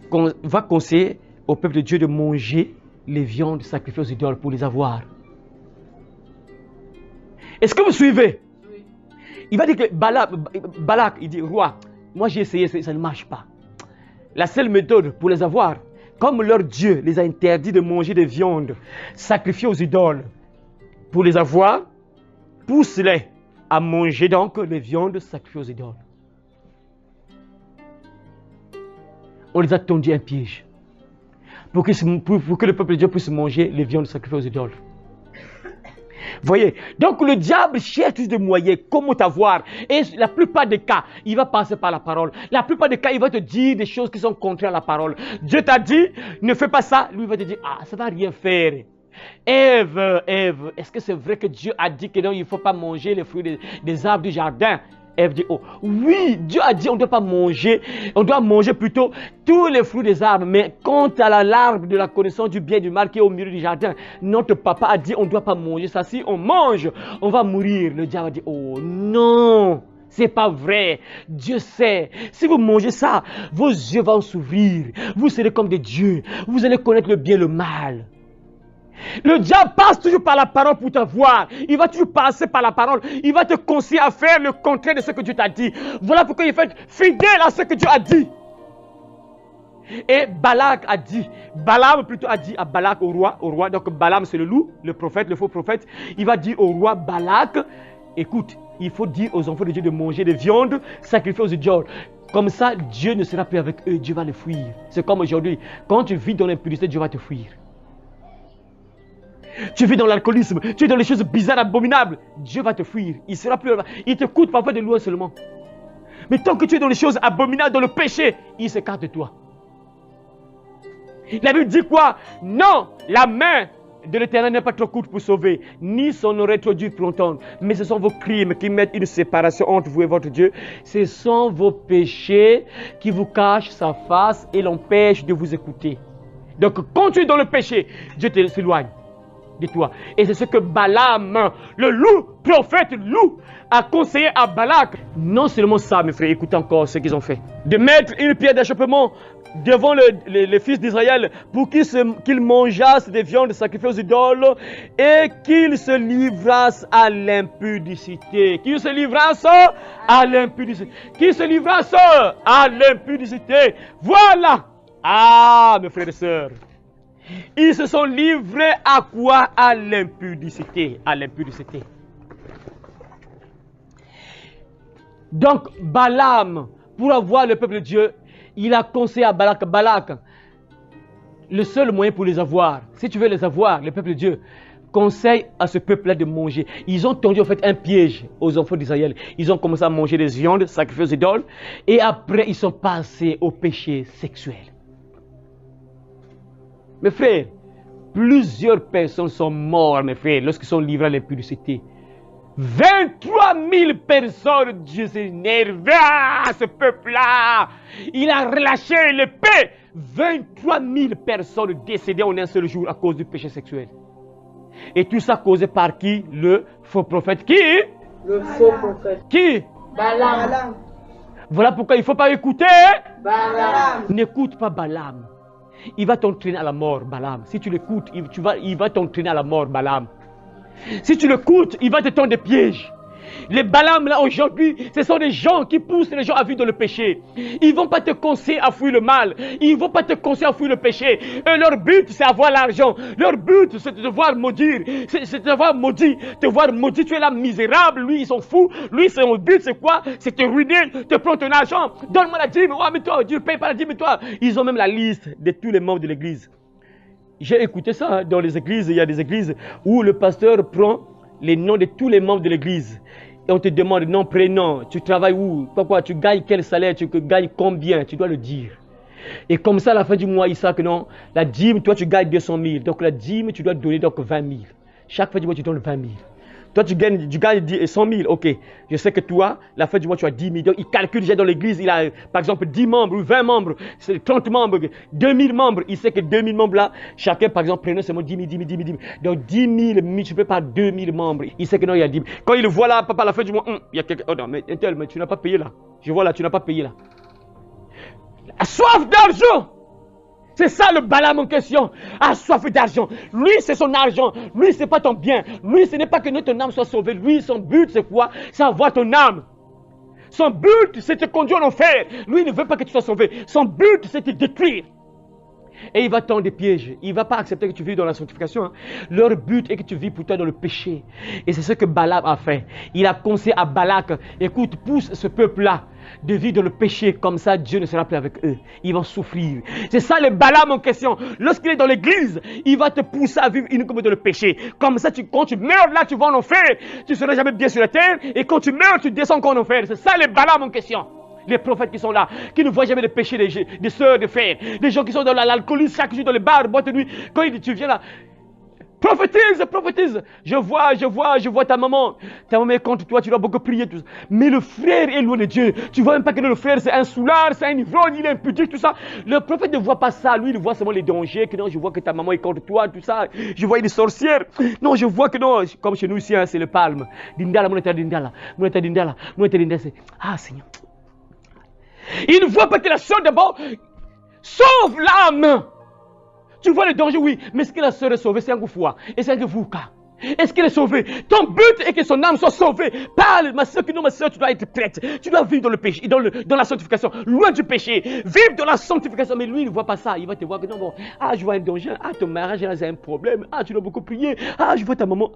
On va conseiller au peuple de Dieu de manger les viandes sacrifiées aux idoles pour les avoir. Est-ce que vous suivez? Oui. Il va dire que Balak, il dit, roi, moi j'ai essayé, ça ne marche pas. La seule méthode pour les avoir, comme leur Dieu les a interdits de manger des viandes sacrifiées aux idoles, pour les avoir, pousse-les à manger donc les viandes sacrifiées aux idoles. On les a tendu un piège pour que le peuple de Dieu puisse manger les viandes sacrifiées aux idoles. Voyez, donc le diable cherche des moyens, comment t'avoir. Et la plupart des cas, il va passer par la parole. La plupart des cas, il va te dire des choses qui sont contraires à la parole. Dieu t'a dit, ne fais pas ça. Lui, il va te dire, ça ne va rien faire. Ève, est-ce que c'est vrai que Dieu a dit que non, il ne faut pas manger les fruits des arbres du jardin? Ève dit, oui, Dieu a dit on ne doit pas manger, on doit manger plutôt tous les fruits des arbres. Mais quant à l'arbre de la connaissance du bien et du mal qui est au milieu du jardin, notre papa a dit on ne doit pas manger ça. Si on mange, on va mourir. Le diable a dit, non, c'est pas vrai. Dieu sait, si vous mangez ça, vos yeux vont s'ouvrir. Vous serez comme des dieux. Vous allez connaître le bien et le mal. Le diable passe toujours par la parole pour t'avoir. Il va toujours passer par la parole. Il va te conseiller à faire le contraire de ce que Dieu t'a dit. Voilà pourquoi il faut être fidèle à ce que Dieu a dit. Et Balaam plutôt a dit à Balak, au roi. Donc Balaam c'est le loup, le prophète, le faux prophète. Il va dire au roi Balak, écoute, il faut dire aux enfants de Dieu de manger des viandes sacrifiées aux idoles. Comme ça, Dieu ne sera plus avec eux, Dieu va les fuir. C'est comme aujourd'hui, quand tu vis dans l'impudicité, Dieu va te fuir. Tu vis dans l'alcoolisme, tu es dans les choses bizarres, abominables, Dieu va te fuir. Il sera plus là. Il te coûte parfois de loin seulement. Mais tant que tu es dans les choses abominables, dans le péché, il s'écarte de toi. La Bible dit quoi? Non, la main de l'Éternel n'est pas trop courte pour sauver, ni son oreille trop dure pour entendre. Mais ce sont vos crimes qui mettent une séparation entre vous et votre Dieu. Ce sont vos péchés qui vous cachent sa face et l'empêchent de vous écouter. Donc quand tu es dans le péché, Dieu s'éloigne. de toi. Et c'est ce que Balaam, le loup, prophète loup, a conseillé à Balak. Non seulement ça, mes frères, écoutez encore ce qu'ils ont fait. De mettre une pierre d'achoppement devant les fils d'Israël pour qu'ils mangeassent des viandes sacrifiées aux idoles et qu'ils se livrassent à l'impudicité. Qu'ils se livrassent à l'impudicité. Qu'ils se livrassent à l'impudicité. Voilà. Ah, mes frères et sœurs. Ils se sont livrés à quoi? À l'impudicité. À l'impudicité. Donc, Balaam, pour avoir le peuple de Dieu, il a conseillé à Balak, le seul moyen pour les avoir, si tu veux les avoir, le peuple de Dieu, conseille à ce peuple-là de manger. Ils ont tendu en fait un piège aux enfants d'Israël. Ils ont commencé à manger des viandes sacrifiées aux idoles et après ils sont passés au péché sexuel. Mes frères, plusieurs personnes sont mortes, mes frères, lorsqu'ils sont livrés à l'impudicité. 23 000 personnes, Dieu s'est énervé à ce peuple-là. Il a relâché l'épée. 23 000 personnes décédées en un seul jour à cause du péché sexuel. Et tout ça causé par qui? Le faux prophète. Qui? Le faux prophète. Qui? Balaam. Voilà pourquoi il ne faut pas écouter. Balaam. N'écoute pas Balaam. Il va t'entraîner à la mort, Balaam. Si tu l'écoutes, il va t'entraîner à la mort, Balaam. Si tu l'écoutes, il va te tendre des pièges. Les Balaam là aujourd'hui, ce sont des gens qui poussent les gens à vivre dans le péché. Ils ne vont pas te conseiller à fuir le mal. Ils ne vont pas te conseiller à fuir le péché. Et leur but, c'est avoir l'argent. Leur but, c'est de te voir maudire. C'est de te voir maudit. Te voir maudit, tu es là misérable. Lui, ils sont fous. Lui, son but, c'est quoi? C'est te ruiner, te prendre ton argent. Donne-moi la dîme. Oh, mais toi, Dieu ne paye pas la dîme, mais toi. Ils ont même la liste de tous les membres de l'église. J'ai écouté ça hein, dans les églises. Il y a des églises où le pasteur prend les noms de tous les membres de l'église. Et on te demande nom, prénom, tu travailles où, pourquoi, tu gagnes quel salaire, tu gagnes combien, tu dois le dire. Et comme ça, à la fin du mois, il sait que non, la dîme, toi tu gagnes 200 000. Donc la dîme, tu dois donner donc 20 000. Chaque fin du mois, tu donnes 20 000. Toi, tu gagnes 100 000, ok. Je sais que toi, la fin du mois, tu as 10 000. Donc, il calcule déjà dans l'église, il a par exemple 10 membres, ou 20 membres, 30 membres, 2000 membres. Il sait que 2000 membres là, chacun par exemple prenait seulement 10 000, 10 000, 10 000, 10 000. Donc, 10 000 multiplié par 2000 membres. Il sait que non, il y a 10 000. Quand il le voit là, papa, à la fin du mois, il y a quelqu'un. Oh non, mais tu n'as pas payé là. Je vois là, tu n'as pas payé là. La soif d'argent! C'est ça le Balaam en question. A soif d'argent. Lui, c'est son argent. Lui, ce n'est pas ton bien. Lui, ce n'est pas que ton âme soit sauvée. Lui, son but, c'est quoi? C'est avoir ton âme. Son but, c'est te conduire en enfer. Lui, il ne veut pas que tu sois sauvé. Son but, c'est te détruire. Et il va tendre des pièges. Il ne va pas accepter que tu vives dans la sanctification. Hein. Leur but est que tu vis pour toi dans le péché. Et c'est ce que Balaam a fait. Il a conseillé à Balak, écoute, pousse ce peuple-là de vivre dans le péché. Comme ça, Dieu ne sera plus avec eux. Ils vont souffrir. C'est ça le Balaam en question. Lorsqu'il est dans l'église, il va te pousser à vivre uniquement dans le péché. Comme ça, quand tu meurs là, tu vas en enfer. Tu ne seras jamais bien sur la terre. Et quand tu meurs, tu descends encore en enfer. C'est ça le Balaam en question. Les prophètes qui sont là, qui ne voient jamais le péché des sœurs, des frères, des gens qui sont dans l'alcoolisme chaque jour dans les bars, boîte de nuit. Quand tu viens là, prophétise. Je vois ta maman. Ta maman est contre toi, tu dois beaucoup prier. Tout ça. Mais le frère est loin de Dieu. Tu vois même pas que le frère c'est un soulard, c'est un ivrogne, il est impudique, tout ça. Le prophète ne voit pas ça. Lui, il voit seulement les dangers. Que non, je vois que ta maman est contre toi, tout ça. Je vois des sorcières. Non, je vois que non. Comme chez nous ici, hein, c'est le palme. Dindala, mon état Dindala. C'est ah, Seigneur. Il ne voit pas que la sœur d'abord sauve l'âme. Tu vois le danger, oui. Mais est-ce que la sœur est sauvée? C'est un coup foi. Et c'est un coup fouca. Est-ce qu'elle est sauvée? Ton but est que son âme soit sauvée. Parle, ma soeur, que non, ma soeur, tu dois être prête. Tu dois vivre dans le péché, dans la sanctification, loin du péché. Vivre dans la sanctification. Mais lui, il ne voit pas ça. Il va te voir que non, bon, ah, je vois un danger. Ah, ton mariage, là, c'est un problème. Ah, tu dois beaucoup prier. Ah, je vois ta maman.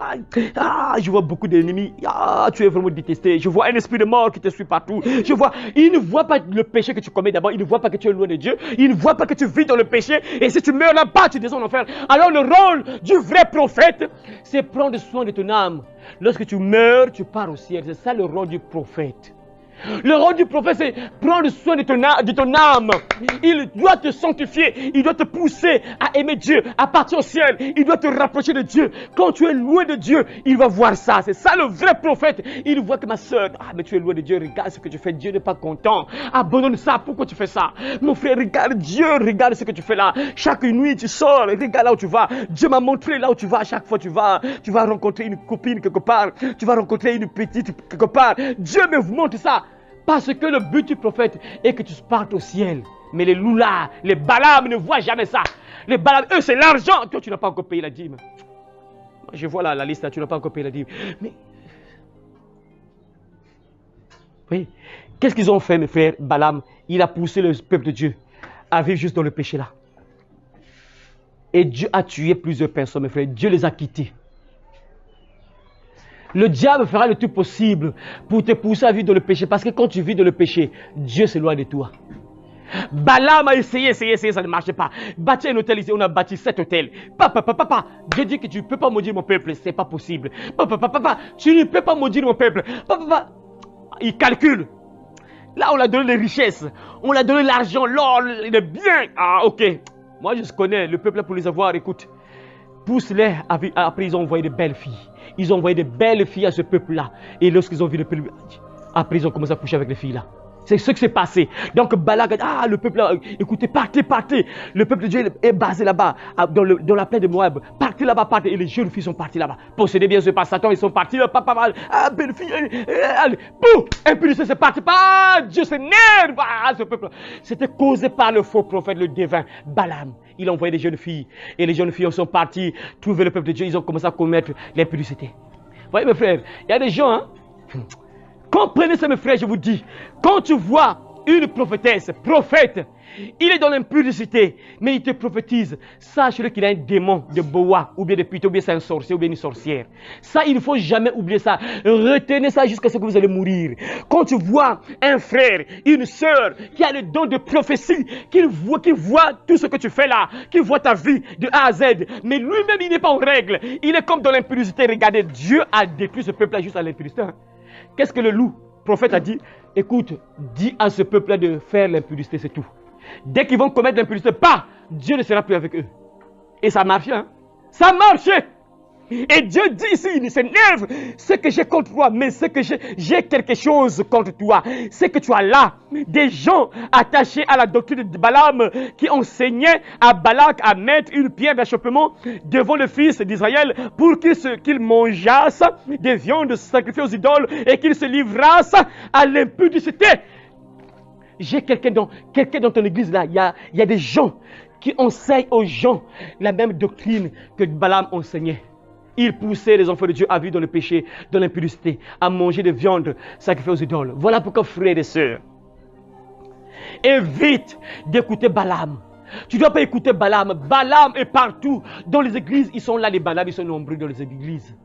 Ah, je vois beaucoup d'ennemis. Ah, tu es vraiment détesté. Je vois un esprit de mort qui te suit partout. Je vois, il ne voit pas le péché que tu commets d'abord. Il ne voit pas que tu es loin de Dieu. Il ne voit pas que tu vis dans le péché. Et si tu meurs là-bas, tu descends en enfer. Alors, le rôle du vrai prophète, c'est prendre soin de ton âme. Lorsque tu meurs, tu pars au ciel. C'est ça le rôle du prophète. Le rôle du prophète, c'est prendre soin de ton âme. Il doit te sanctifier. Il doit te pousser à aimer Dieu, à partir au ciel. Il doit te rapprocher de Dieu. Quand tu es loin de Dieu, il va voir ça. C'est ça le vrai prophète. Il voit que ma soeur, mais tu es loin de Dieu. Regarde ce que tu fais. Dieu n'est pas content. Abandonne ça. Pourquoi tu fais ça? Mon frère, regarde Dieu. Regarde ce que tu fais là. Chaque nuit, tu sors. Regarde là où tu vas. Dieu m'a montré là où tu vas. Chaque fois, tu vas rencontrer une copine quelque part. Tu vas rencontrer une petite quelque part. Dieu me montre ça. Parce que le but du prophète est que tu partes au ciel. Mais les loulas, les Balaam ne voient jamais ça. Les Balaam, eux, c'est l'argent. Toi, tu n'as pas encore payé la dîme. Moi, je vois la liste là, tu n'as pas encore payé la dîme. Mais, oui, qu'est-ce qu'ils ont fait, mes frères? Balaam, il a poussé le peuple de Dieu à vivre juste dans le péché là. Et Dieu a tué plusieurs personnes, mes frères. Dieu les a quittés. Le diable fera le tout possible pour te pousser à vivre dans le péché. Parce que quand tu vis dans le péché, Dieu s'éloigne de toi. Balaam a essayé, ça ne marchait pas. Bâtir un hôtel ici, on a bâti 7 hôtels. Papa, Dieu dit que tu ne peux pas maudire mon peuple, c'est pas possible. Papa, tu ne peux pas maudire mon peuple. Papa, il calcule. Là, on a donné les richesses, on a donné l'argent, l'or, les biens. Ah, ok. Moi, je connais le peuple là pour les avoir, écoute. Pousse-les, après ils ont envoyé de belles filles. Ils ont envoyé de belles filles à ce peuple-là. Et lorsqu'ils ont vu le peuple, après ils ont commencé à coucher avec les filles-là. C'est ce qui s'est passé. Donc Balak a dit, le peuple là, écoutez, partez. Le peuple de Dieu est basé là-bas, dans la plaine de Moab. Partez là-bas, partez. Et les jeunes filles sont parties là-bas. Possédez bien ce pas Satan, ils sont partis là, papa, belle fille, allez, boum, impudicité, c'est parti. Dieu s'énerve, ce peuple. C'était causé par le faux prophète, le divin Balaam. Il a envoyé des jeunes filles. Et les jeunes filles sont parties trouver le peuple de Dieu. Ils ont commencé à commettre l'impudicité. Vous voyez mes frères, il y a des gens, hein. Comprenez ça mes frères, je vous dis. Quand tu vois une prophétesse, prophète, il est dans l'impudicité, mais il te prophétise. Sache-le qu'il a un démon de boa, ou bien de pute, ou bien c'est un sorcier, ou bien une sorcière. Ça, il ne faut jamais oublier ça. Retenez ça jusqu'à ce que vous allez mourir. Quand tu vois un frère, une soeur, qui a le don de prophétie, qui voit tout ce que tu fais là, qui voit ta vie de A à Z, mais lui-même, il n'est pas en règle. Il est comme dans l'impudicité. Regardez, Dieu a détruit ce peuple-là juste à l'impudicité. Qu'est-ce que le loup, prophète, a dit? Écoute, dis à ce peuple-là de faire l'impudicité, c'est tout. Dès qu'ils vont commettre l'impudicité, Dieu ne sera plus avec eux. Et ça marche, hein? Ça marche! Et Dieu dit ici, il s'énerve. Ce que j'ai contre toi, mais ce que j'ai quelque chose contre toi. C'est que tu as là des gens attachés à la doctrine de Balaam qui enseignaient à Balak à mettre une pierre d'achoppement devant le fils d'Israël pour qu'il mangeasse des viandes sacrifiées aux idoles et qu'il se livrasse à l'impudicité. J'ai quelqu'un dans ton église là, il y a des gens qui enseignent aux gens la même doctrine que Balaam enseignait. Il poussait les enfants de Dieu à vivre dans le péché, dans l'impudicité, à manger des viandes sacrifiées aux idoles. Voilà pourquoi, frères et sœurs, évite d'écouter Balaam. Tu ne dois pas écouter Balaam. Balaam est partout. Dans les églises, ils sont là, les Balaam, ils sont nombreux dans les églises.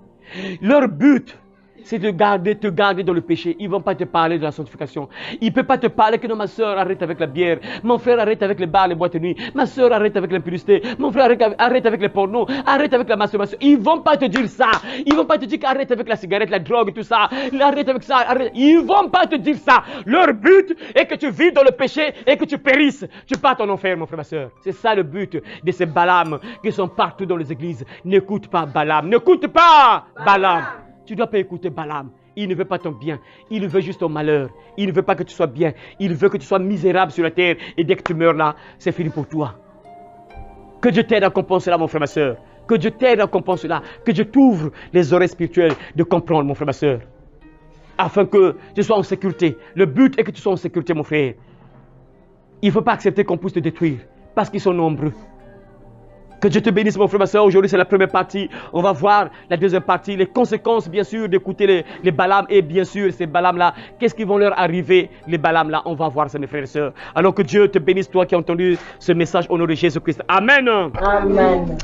Leur but, c'est de te garder dans le péché. Ils ne vont pas te parler de la sanctification. Ils ne peuvent pas te parler que non, ma soeur, arrête avec la bière. Mon frère, arrête avec les bars, les boîtes de nuit. Ma soeur, arrête avec l'impudicité. Mon frère, arrête avec les pornos. Arrête avec la masturbation. Ils ne vont pas te dire ça. Ils ne vont pas te dire qu'arrête avec la cigarette, la drogue, tout ça. Arrête avec ça. Arrête. Ils ne vont pas te dire ça. Leur but est que tu vives dans le péché et que tu périsses. Tu partes en enfer, mon frère, ma soeur. C'est ça le but de ces Balaam qui sont partout dans les églises. N'écoute pas Balaam. N'écoute pas Balaam. Tu ne dois pas écouter Balaam. Il ne veut pas ton bien. Il veut juste ton malheur. Il ne veut pas que tu sois bien. Il veut que tu sois misérable sur la terre. Et dès que tu meurs là, c'est fini pour toi. Que Dieu t'aide à comprendre cela, mon frère, ma soeur. Que Dieu t'aide à comprendre cela. Que Dieu t'ouvre les oreilles spirituelles de comprendre, mon frère, ma soeur. Afin que tu sois en sécurité. Le but est que tu sois en sécurité, mon frère. Il ne faut pas accepter qu'on puisse te détruire. Parce qu'ils sont nombreux. Que Dieu te bénisse, mon frère, ma soeur. Aujourd'hui, c'est la première partie. On va voir la deuxième partie. Les conséquences, bien sûr, d'écouter les Balaam. Et bien sûr, ces Balaam-là, qu'est-ce qui vont leur arriver, les Balaam-là? On va voir ça, mes frères et sœurs. Alors que Dieu te bénisse, toi qui as entendu ce message au nom de Jésus-Christ. Amen. Amen.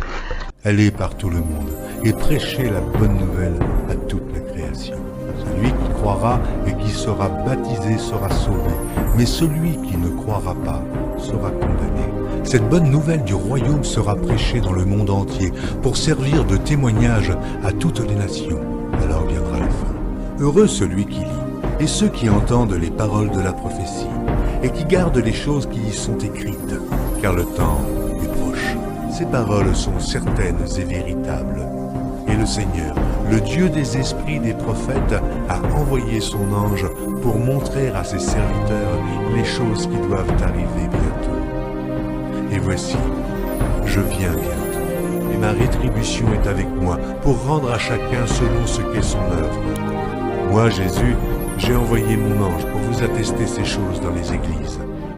Allez par tout le monde et prêchez la bonne nouvelle à toute la création. Celui qui croira et qui sera baptisé sera sauvé, mais celui qui ne croira pas sera condamné. Cette bonne nouvelle du royaume sera prêchée dans le monde entier pour servir de témoignage à toutes les nations. Alors viendra la fin. Heureux celui qui lit et ceux qui entendent les paroles de la prophétie, et qui gardent les choses qui y sont écrites, car le temps est proche. Ces paroles sont certaines et véritables. Et le Seigneur, le Dieu des esprits des prophètes, a envoyé son ange pour montrer à ses serviteurs les choses qui doivent arriver bientôt. Et voici, je viens bientôt, et ma rétribution est avec moi pour rendre à chacun selon ce qu'est son œuvre. Moi, Jésus, j'ai envoyé mon ange pour vous attester ces choses dans les églises.